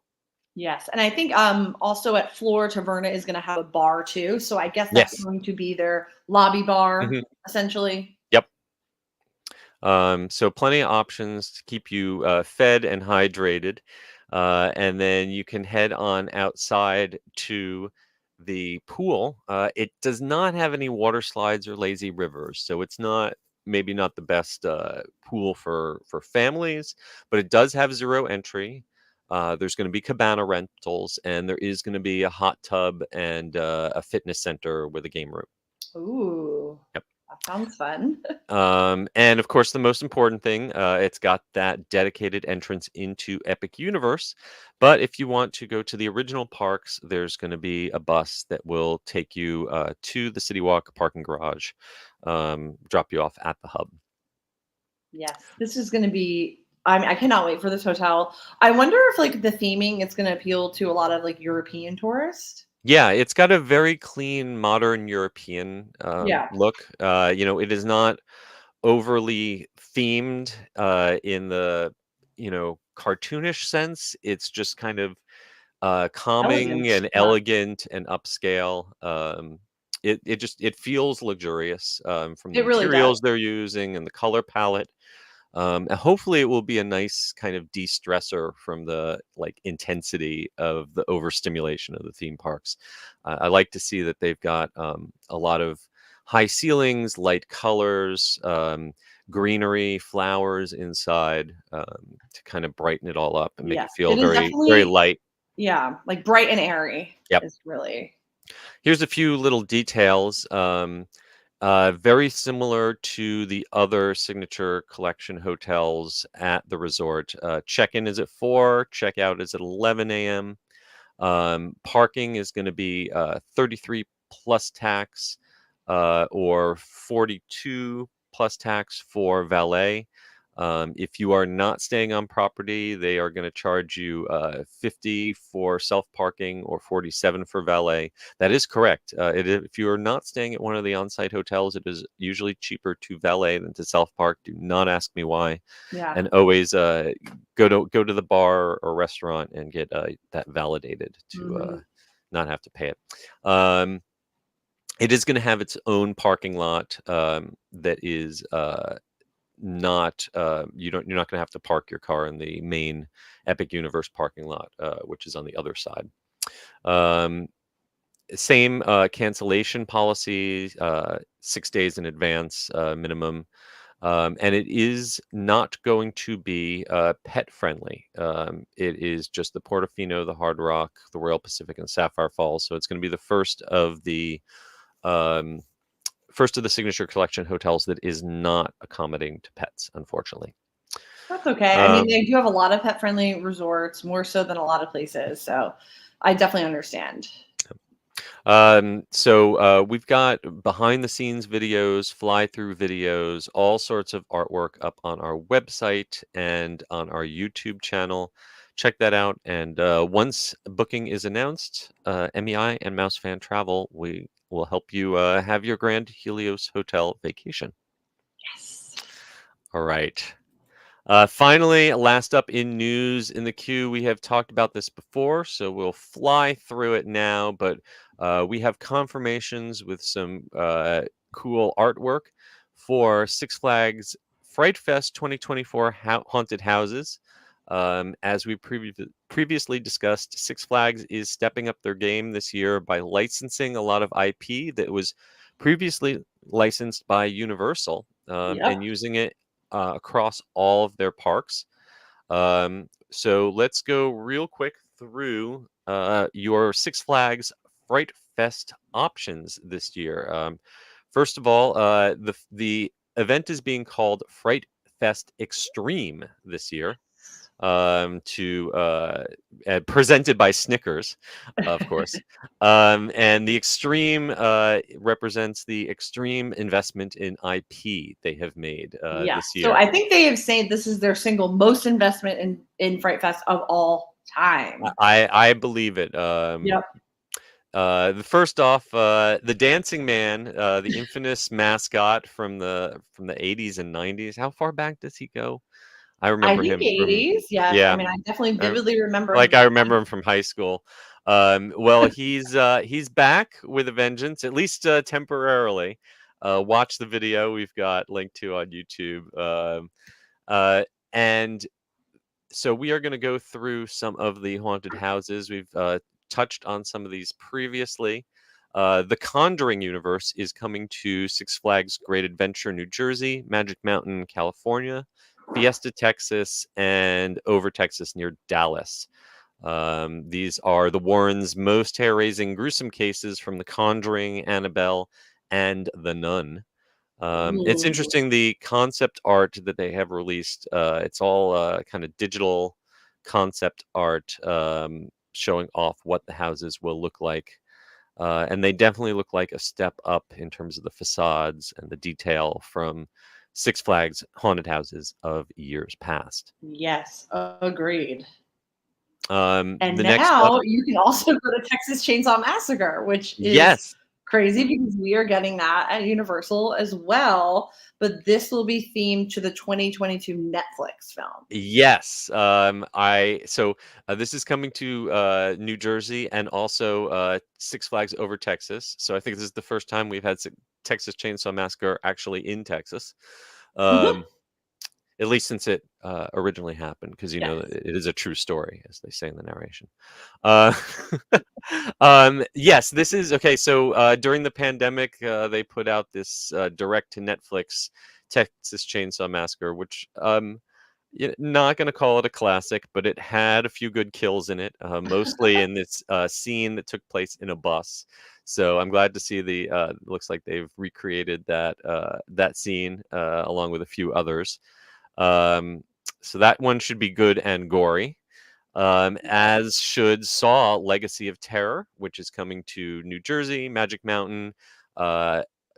Yes. And I think also at Flora Taverna is going to have a bar too. So I guess that's Yes. going to be their lobby bar, Hmm. essentially. Yep. So plenty of options to keep you fed and hydrated. And then you can head on outside to the pool. It does not have any water slides or lazy rivers, so it's maybe not the best pool for families, but it does have zero entry. There's going to be cabana rentals, and there is going to be a hot tub and a fitness center with a game room. Ooh, Yep. that sounds fun. And of course, the most important thing, it's got that dedicated entrance into Epic Universe. But if you want to go to the original parks, there's going to be a bus that will take you to the City Walk parking garage, drop you off at the hub. Yes, this is going to be. I cannot wait for this hotel. I wonder if like the theming it's going to appeal to a lot of like European tourists. Yeah, it's got a very clean, modern European Yeah. look. It is not overly themed in the cartoonish sense. It's just kind of calming Elegant. and Yeah. elegant and upscale. It feels luxurious from the It really does. materials they're using and the color palette. And hopefully it will be a nice kind of de-stressor from the intensity of the overstimulation of the theme parks. I like to see that they've got a lot of high ceilings, light colors, greenery, flowers inside to kind of brighten it all up and make it Yes, feel it is very, very definitely, light. yeah, like bright and airy Yep. is really. Here's a few little details. Very similar to the other signature collection hotels at the resort. Check-in is at 4, check-out is at 11 a.m. Parking is going to be 33 plus tax or 42 plus tax for valet. If you are not staying on property, they are going to charge you 50 for self-parking or 47 for valet. That is correct. If you are not staying at one of the on-site hotels, it is usually cheaper to valet than to self-park. Do not ask me why. Yeah. And always go to the bar or restaurant and get that validated to not have to pay it. It is going to have its own parking lot that is not you're not going to have to park your car in the main Epic Universe parking lot, which is on the other side. Same cancellation policy, 6 days in advance minimum. And it is not going to be pet friendly. It is just the Portofino, the Hard Rock, the Royal Pacific, and Sapphire Falls. So it's going to be the first of the Signature Collection hotels that is not accommodating to pets, unfortunately. That's okay. I mean, they do have a lot of pet-friendly resorts, more so than a lot of places. So I definitely understand. So we've got behind the scenes videos, fly through videos, all sorts of artwork up on our website and on our YouTube channel. Check that out. And once booking is announced, MEI and Mouse Fan Travel, we will help you have your Grand Helios Hotel vacation. Yes. All right. Finally, last up in news in the queue, we have talked about this before, so we'll fly through it now. But we have confirmations with some cool artwork for Six Flags Fright Fest 2024 Haunted Houses. As we previously discussed, Six Flags is stepping up their game this year by licensing a lot of IP that was previously licensed by Universal and using it across all of their parks. So let's go real quick through your Six Flags Fright Fest options this year. First of all, the event is being called Fright Fest Extreme this year. Presented by Snickers, of course. And the extreme represents the extreme investment in IP they have made this year. So I think they have said this is their single most investment in Fright Fest of all time. I believe it. Yep. The first off, the Dancing Man, the infamous mascot from the 80s and 90s. How far back does he go? I remember him from 80s. Yes. yeah. I mean, I definitely vividly remember. Like I remember him from high school. Well, he's back with a vengeance, at least temporarily. Watch the video we've got linked to on YouTube. And so we are going to go through some of the haunted houses. We've touched on some of these previously. The Conjuring universe is coming to Six Flags Great Adventure, New Jersey, Magic Mountain, California, Fiesta, Texas, and Over, Texas, near Dallas. These are the Warrens' most hair-raising, gruesome cases from The Conjuring, Annabelle, and The Nun. It's interesting, the concept art that they have released. It's all kind of digital concept art showing off what the houses will look like. And they definitely look like a step up in terms of the facades and the detail from Six Flags haunted houses of years past. Yes, agreed. And now next up, you can also go to Texas Chainsaw Massacre, which is yes, crazy because we are getting that at Universal as well. But this will be themed to the 2022 Netflix film. Yes. This is coming to New Jersey and also Six Flags Over Texas. So I think this is the first time we've had Texas Chainsaw Massacre actually in Texas. At least since it originally happened, because it is a true story, as they say in the narration. Yes, this is okay. So during the pandemic, they put out this direct to Netflix Texas Chainsaw Massacre, which not going to call it a classic, but it had a few good kills in it, mostly in this scene that took place in a bus. So I'm glad to see looks like they've recreated that scene along with a few others. So that one should be good and gory. As should Saw Legacy of Terror, which is coming to New Jersey, Magic Mountain,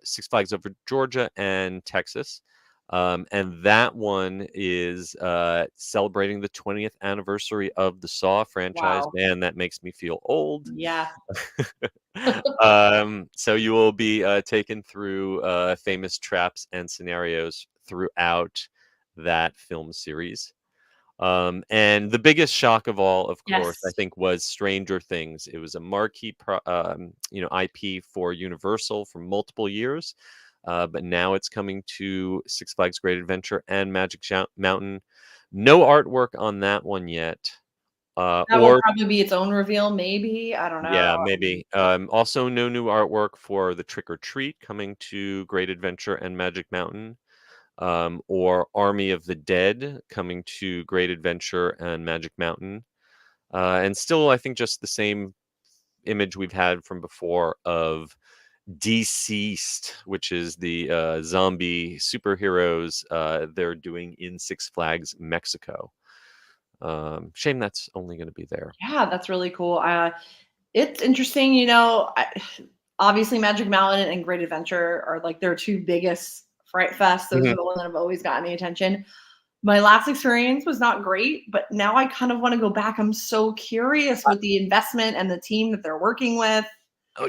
Six Flags Over Georgia, and Texas. And that one is celebrating the 20th anniversary of the Saw franchise. Wow. Man, that makes me feel old. Yeah. So you will be taken through famous traps and scenarios throughout that film series. And the biggest shock of all, of course, I think, was Stranger Things. It was a marquee IP for Universal for multiple years. but now it's coming to Six Flags Great Adventure and Magic Mountain. No artwork on that one yet. That will Or probably be its own reveal, maybe. I don't know. yeah, maybe. Also, no new artwork for the Trick or Treat coming to Great Adventure and Magic Mountain, or Army of the Dead coming to Great Adventure and Magic Mountain. And still, I think just the same image we've had from before of Deceased, which is the zombie superheroes they're doing in Six Flags Mexico. Shame that's only going to be there. Yeah, that's really cool. It's interesting, obviously Magic Mountain and Great Adventure are like their two biggest Fright Fest. Those are the ones that have always gotten the attention. My last experience was not great, but now I kind of want to go back. I'm so curious with the investment and the team that they're working with.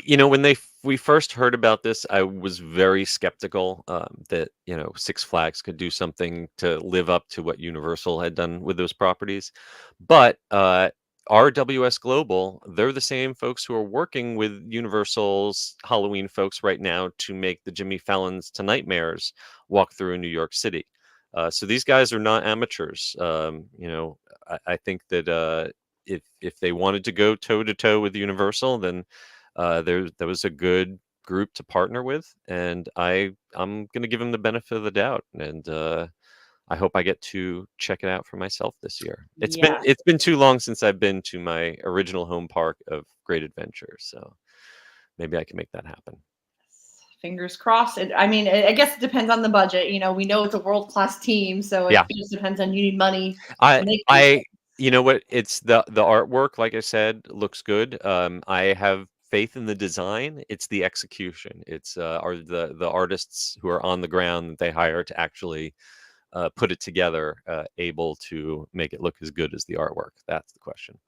When we first heard about this, I was very skeptical that Six Flags could do something to live up to what Universal had done with those properties. But RWS Global, they're the same folks who are working with Universal's Halloween folks right now to make the Jimmy Fallon's to Nightmares walk through New York City. So these guys are not amateurs. I think that if they wanted to go toe to toe with Universal, then there was a good group to partner with, and I'm going to give them the benefit of the doubt, and I hope I get to check it out for myself this year. It's been too long since I've been to my original home park of Great Adventure, so maybe I can make that happen. Fingers crossed. I guess it depends on the budget. We know it's a world-class team, so it just depends on you need money. You know what? It's the artwork, like I said, looks good. I have faith in the design. It's the execution. It's are the artists who are on the ground that they hire to actually put it together able to make it look as good as the artwork? That's the question.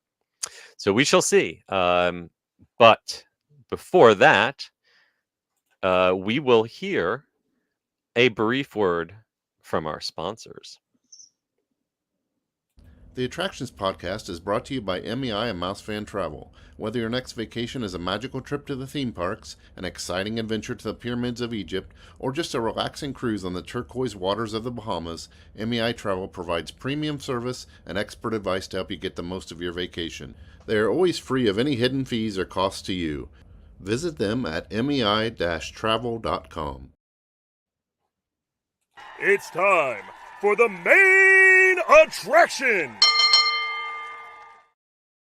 So we shall see. But before that, we will hear a brief word from our sponsors. The Attractions Podcast is brought to you by MEI and FanFest. Whether your next vacation is a magical trip to the theme parks, an exciting adventure to the pyramids of Egypt, or just a relaxing cruise on the turquoise waters of the Bahamas, MEI-Travel provides premium service and expert advice to help you get the most of your vacation. They are always free of any hidden fees or costs to you. Visit them at mei-travel.com. It's time for the main attraction.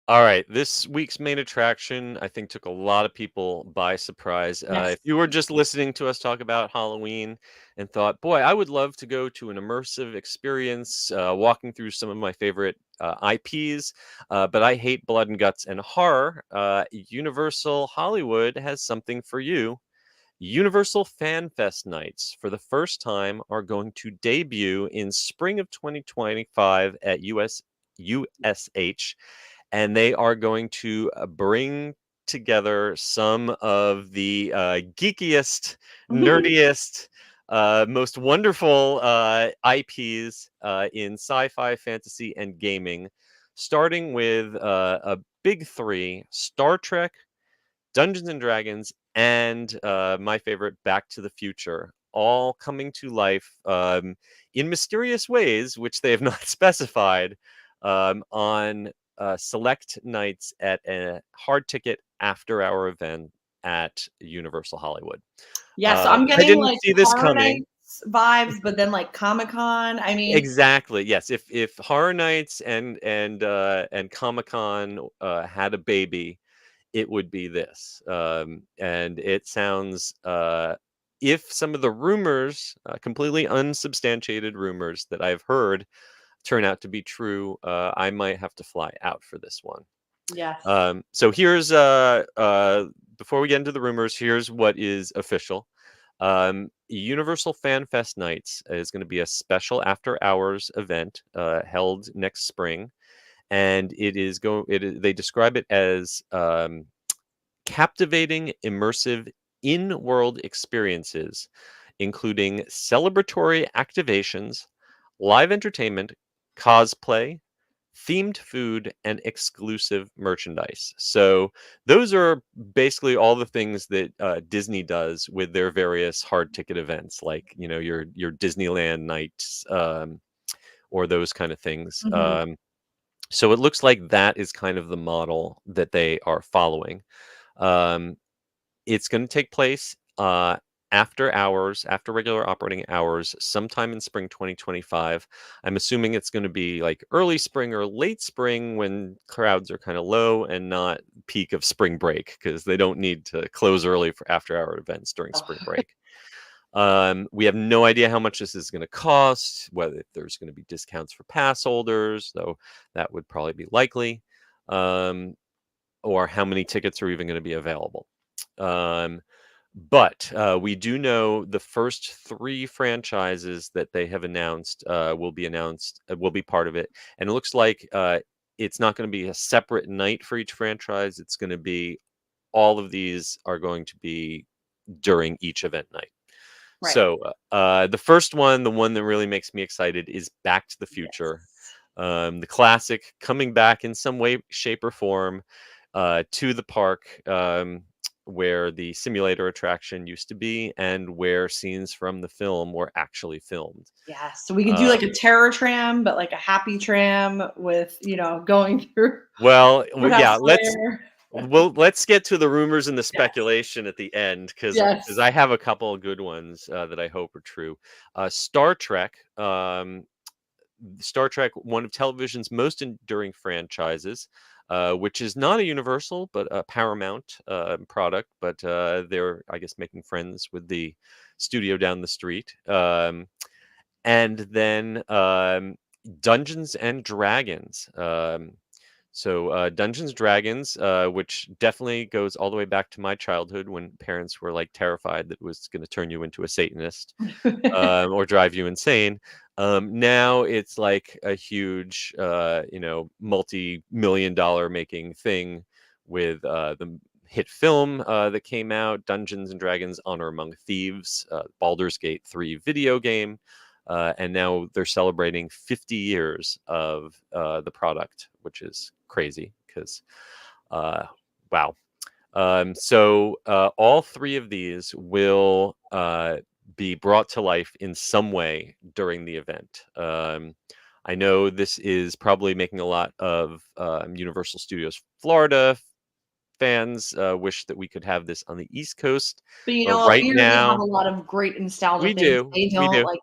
All right, this week's main attraction, I think, took a lot of people by surprise. Yes. If you were just listening to us talk about Halloween and thought, boy, I would love to go to an immersive experience walking through some of my favorite IPs, but I hate blood and guts and horror, Universal Hollywood has something for you. Universal FanFest nights, for the first time, are going to debut in spring of 2025 at USH, and they are going to bring together some of the geekiest, nerdiest, most wonderful IPs in sci-fi, fantasy, and gaming, starting with a big three: Star Trek, Dungeons and Dragons, and my favorite, Back to the Future, all coming to life in mysterious ways, which they have not specified, on select nights at a hard ticket after-hour event at Universal Hollywood. Yeah, so I'm getting I didn't like see this Horror coming. Nights vibes, but then like Comic-Con. Exactly. Yes. If Horror Nights and Comic-Con had a baby, it would be this. And it sounds, if some of the rumors, completely unsubstantiated rumors that I've heard, turn out to be true, I might have to fly out for this one. Yes. So here's, before we get into the rumors, here's what is official. Universal FanFest Nights is going to be a special after-hours event held next spring. And they describe it as captivating, immersive, in-world experiences, including celebratory activations, live entertainment, cosplay, themed food, and exclusive merchandise. So those are basically all the things that Disney does with their various hard ticket events, like your Disneyland nights, or those kind of things. Mhm. So it looks like that is kind of the model that they are following. Um, it's going to take place after hours, after regular operating hours, sometime in spring 2025. I'm assuming it's going to be like early spring or late spring when crowds are kind of low, and not peak of spring break, because they don't need to close early for after hour events during spring Ugh. break. We have no idea how much this is going to cost, whether if there's going to be discounts for pass holders, though that would probably be likely, um, or how many tickets are even going to be available. Um, but we do know the first 3 franchises that they have announced will be part of it, and it looks like it's not going to be a separate night for each franchise. It's going to be all of these are going to be during each event night. Right. So the first one, the one that really makes me excited, is Back to the Future. Yes. The classic coming back in some way, shape, or form to the park, where the simulator attraction used to be, and where scenes from the film were actually filmed. Yes. So we could do Uh, like a terror tram, but like a happy tram with, going through well, Woodhouse yeah, Square. let's get to the rumors and the Yes. speculation at the end, because Yes. I have a couple of good ones that I hope are true. Star Trek. Star Trek, one of television's most enduring franchises, which is not a Universal but a Paramount product, but they're, I guess, making friends with the studio down the street. And then Dungeons and Dragons. So Dungeons Dragons, which definitely goes all the way back to my childhood, when parents were like terrified that it was going to turn you into a Satanist, or drive you insane. Now it's like a huge, multi-million-dollar making thing with the hit film that came out, Dungeons and Dragons: Honor Among Thieves, Baldur's Gate 3 video game. And now they're celebrating 50 years of the product, which is crazy because, wow. So all 3 of these will be brought to life in some way during the event. I know this is probably making a lot of Universal Studios Florida fans wish that we could have this on the East Coast, But you but know what? right We already have a now lot of great nostalgia we things. do, They we don't do. like.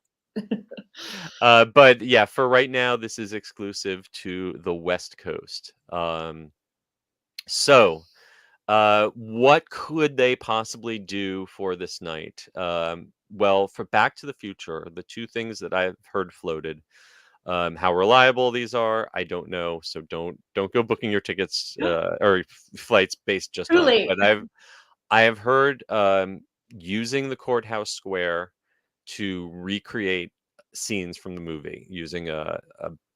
But yeah, for right now, this is exclusive to the West Coast. So what could they possibly do for this night? Well, for Back to the Future, the 2 things that I've heard floated, how reliable these are, I don't know. So don't go booking your tickets or flights based just Too on it. late. But I have heard using the courthouse square to recreate scenes from the movie using a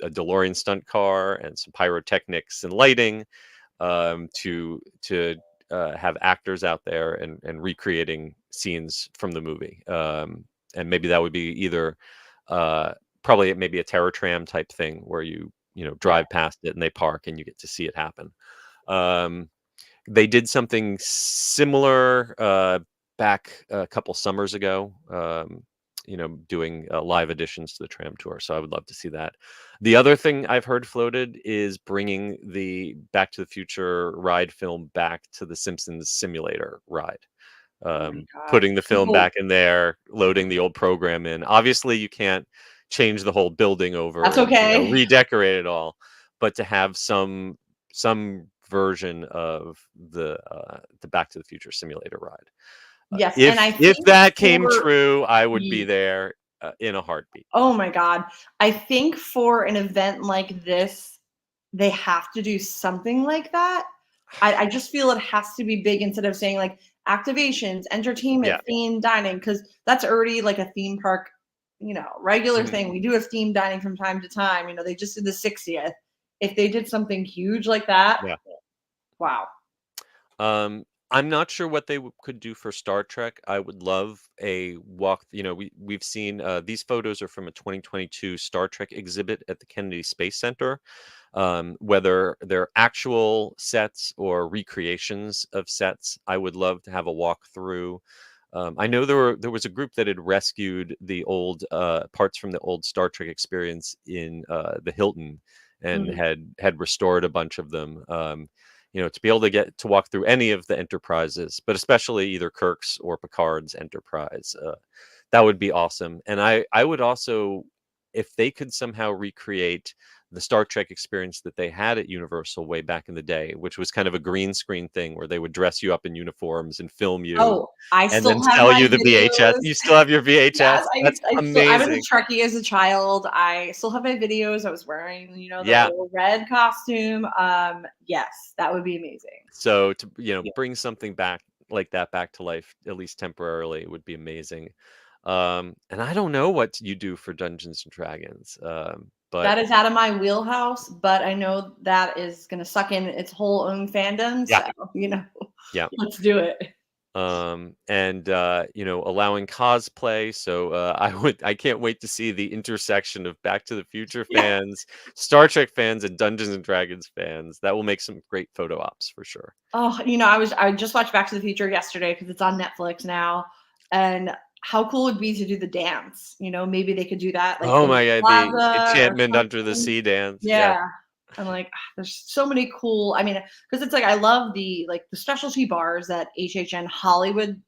DeLorean stunt car and some pyrotechnics and lighting, to have actors out there and recreating scenes from the movie. And maybe that would be either probably maybe a terror tram type thing where you Yeah. drive past it and they park and you get to see it happen. They did something similar back a couple summers ago, doing live additions to the tram tour. So I would love to see that. The other thing I've heard floated is bringing the Back to the Future ride film back to the Simpsons simulator ride. Oh my gosh. Putting the film People. back in there, loading the old program in. Obviously, you can't change the whole building over That's and okay. redecorate it all, but to have some version of the Back to the Future simulator ride. Yes, and I If think that came for true, I would be ye there in a heartbeat. oh my god. I think for an event like this, they have to do something like that. I just feel it has to be big instead of saying like activations, Yeah. entertainment, themed dining, because that's already like a theme park, regular Mhm. thing. We do have themed dining from time to time. They just did the 60th. If they did something huge like that, Yeah. wow. I'm not sure what they could do for Star Trek. I would love a walk. We've seen these photos are from a 2022 Star Trek exhibit at the Kennedy Space Center. whether they're actual sets or recreations of sets. I would love to have a walkthrough. I know there was a group that had rescued the old parts from the old Star Trek experience in the Hilton, and had restored a bunch of them. To be able to get to walk through any of the Enterprises, but especially either Kirk's or Picard's Enterprise, that would be awesome. And I would also, if they could somehow recreate the Star Trek experience that they had at Universal way back in the day, which was kind of a green screen thing where they would dress you up in uniforms and film you Oh, I and still then have sell my you the VHS. videos. You still have your VHS? Yes, That's I was a amazing. Trekkie as a child. I still have my videos. I was wearing, the Yeah. little red costume. Yes, that would be amazing. So to bring something back like that back to life, at least temporarily, would be amazing. And I don't know what you do for Dungeons and Dragons, but That is out of my wheelhouse, but I know that is going to suck in its whole own fandom. Yeah. So, Yeah. let's do it. And allowing cosplay. So I can't wait to see the intersection of Back to the Future fans, Star Trek fans, and Dungeons and Dragons fans. That will make some great photo ops for sure. Oh, I just watched Back to the Future yesterday because it's on Netflix now, and how cool it would be to do the dance. Maybe they could do that. Like Oh my God, the Plaza or Enchantment Under the something. Sea dance. Yeah. And there's so many cool, because it's I love the specialty bars that HHN Hollywood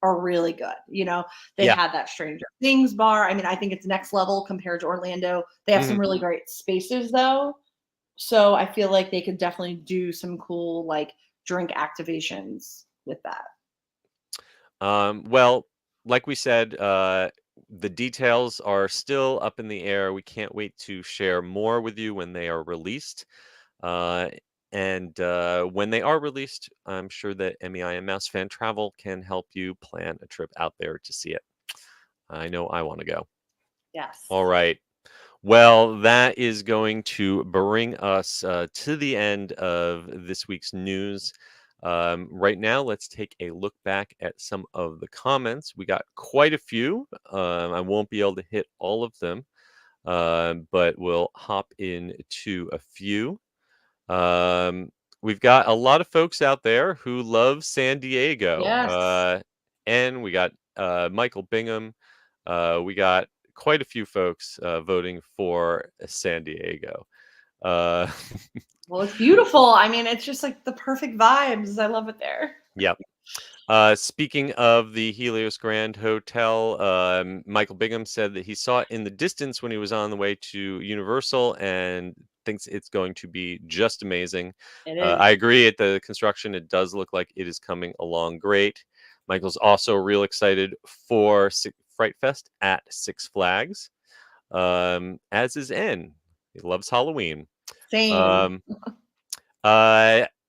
are really good. They Yeah. had that Stranger Things bar. I think it's next level compared to Orlando. They have some really great spaces though. So I feel like they could definitely do some cool drink activations with that. Well, like we said, the details are still up in the air. We can't wait to share more with you when they are released. And when they are released, I'm sure that MEI and Mouse Fan Travel can help you plan a trip out there to see it. I know I want to go. Yes. All right. Well, that is going to bring us to the end of this week's news. Right now, let's take a look back at some of the comments. We got quite a few. I won't be able to hit all of them, but we'll hop into a few. We've got a lot of folks out there who love San Diego. Yes. And we got Michael Bingham. We got quite a few folks voting for San Diego. Well, it's beautiful. It's just the perfect vibes. I love it there. Yep. Speaking of the Helios Grand Hotel, Michael Bingham said that he saw it in the distance when he was on the way to Universal and thinks it's going to be just amazing. It is. I agree. At the construction, it does look like it is coming along great. Michael's also real excited for Fright Fest at Six Flags, as is N. He loves Halloween. Same.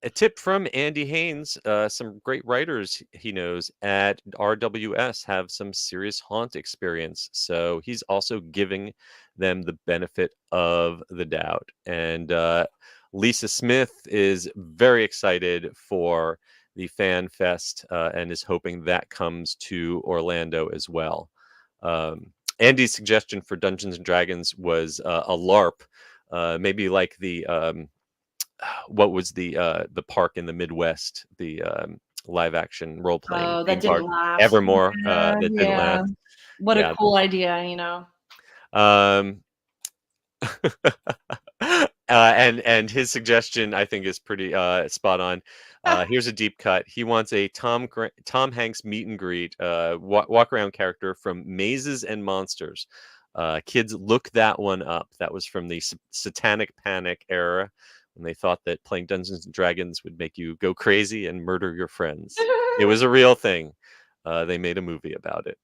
A tip from Andy Haynes, some great writers he knows at RWS have some serious haunt experience. So he's also giving them the benefit of the doubt. And Lisa Smith is very excited for the FanFest and is hoping that comes to Orlando as well. Andy's suggestion for Dungeons and Dragons was a LARP, maybe like the what was the park in the Midwest, the live action role playing that theme park, didn't last. Evermore, that didn't last. What a cool idea, And his suggestion, I think, is pretty spot on. Here's a deep cut. He wants a Tom Hanks meet and greet, walk around character from Mazes and Monsters. Kids, look that one up. That was from the Satanic Panic era, when they thought that playing Dungeons and Dragons would make you go crazy and murder your friends. It was a real thing. They made a movie about it.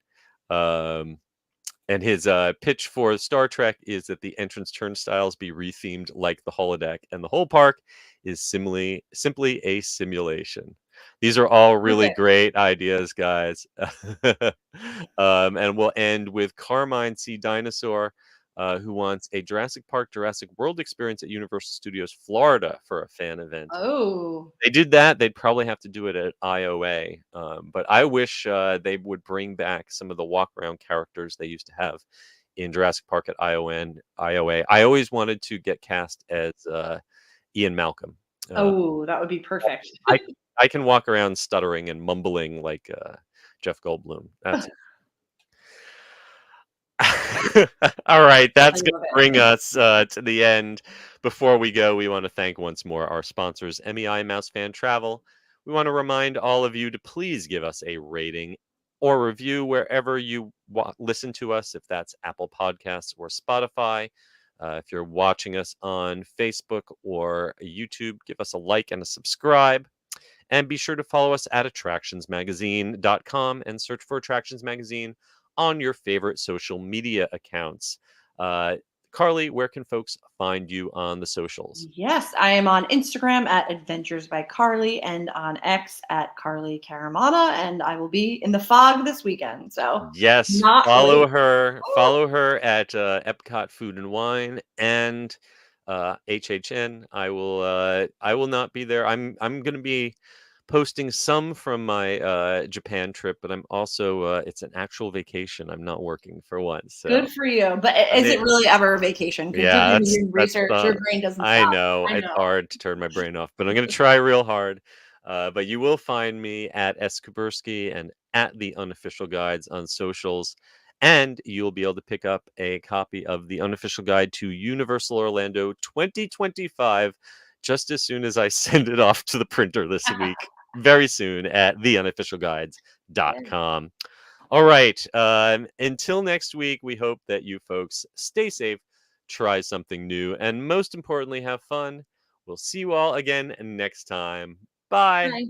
And his pitch for Star Trek is that the entrance turnstiles be rethemed like the holodeck, and the whole park is simply a simulation. These are all really great ideas, guys. And we'll end with Carmine C. Dinosaur, who wants a Jurassic Park Jurassic World experience at Universal Studios Florida for a fan event. Oh. They did that. They'd probably have to do it at IOA. But I wish they would bring back some of the walk around characters they used to have in Jurassic Park at IOA. I always wanted to get cast as Ian Malcolm. Oh, that would be perfect. I can walk around stuttering and mumbling like Jeff Goldblum. That's all right. That's I going love to it. bring us to the end. Before we go, we want to thank once more our sponsors, MEI Mouse Fan Travel. We want to remind all of you to please give us a rating or review wherever you listen to us, if that's Apple Podcasts or Spotify. If you're watching us on Facebook or YouTube, give us a like and a subscribe. And be sure to follow us at attractionsmagazine.com and search for Attractions Magazine on your favorite social media accounts. Carly, where can folks find you on the socials? Yes, I am on Instagram at Adventures by Carly and on X at Carly Caramata, and I will be in the fog this weekend. So Yes, not follow late. her. Follow her at Epcot Food and Wine and HHN. I will not be there. I'm going to be posting some from my Japan trip, but I'm also it's an actual vacation. I'm not working for once. So Good for you. But is it really ever a vacation? yeah, Considering you research, your brain doesn't I stop. know I it's know. hard to turn my brain off, but I'm going to try real hard. But you will find me at S. Kubersky and at the Unofficial Guides on socials. And you'll be able to pick up a copy of the Unofficial Guide to Universal Orlando 2025 just as soon as I send it off to the printer this week. Very soon at theunofficialguides.com. All right. Until next week, we hope that you folks stay safe, try something new, and most importantly, have fun. We'll see you all again next time. Bye. Bye.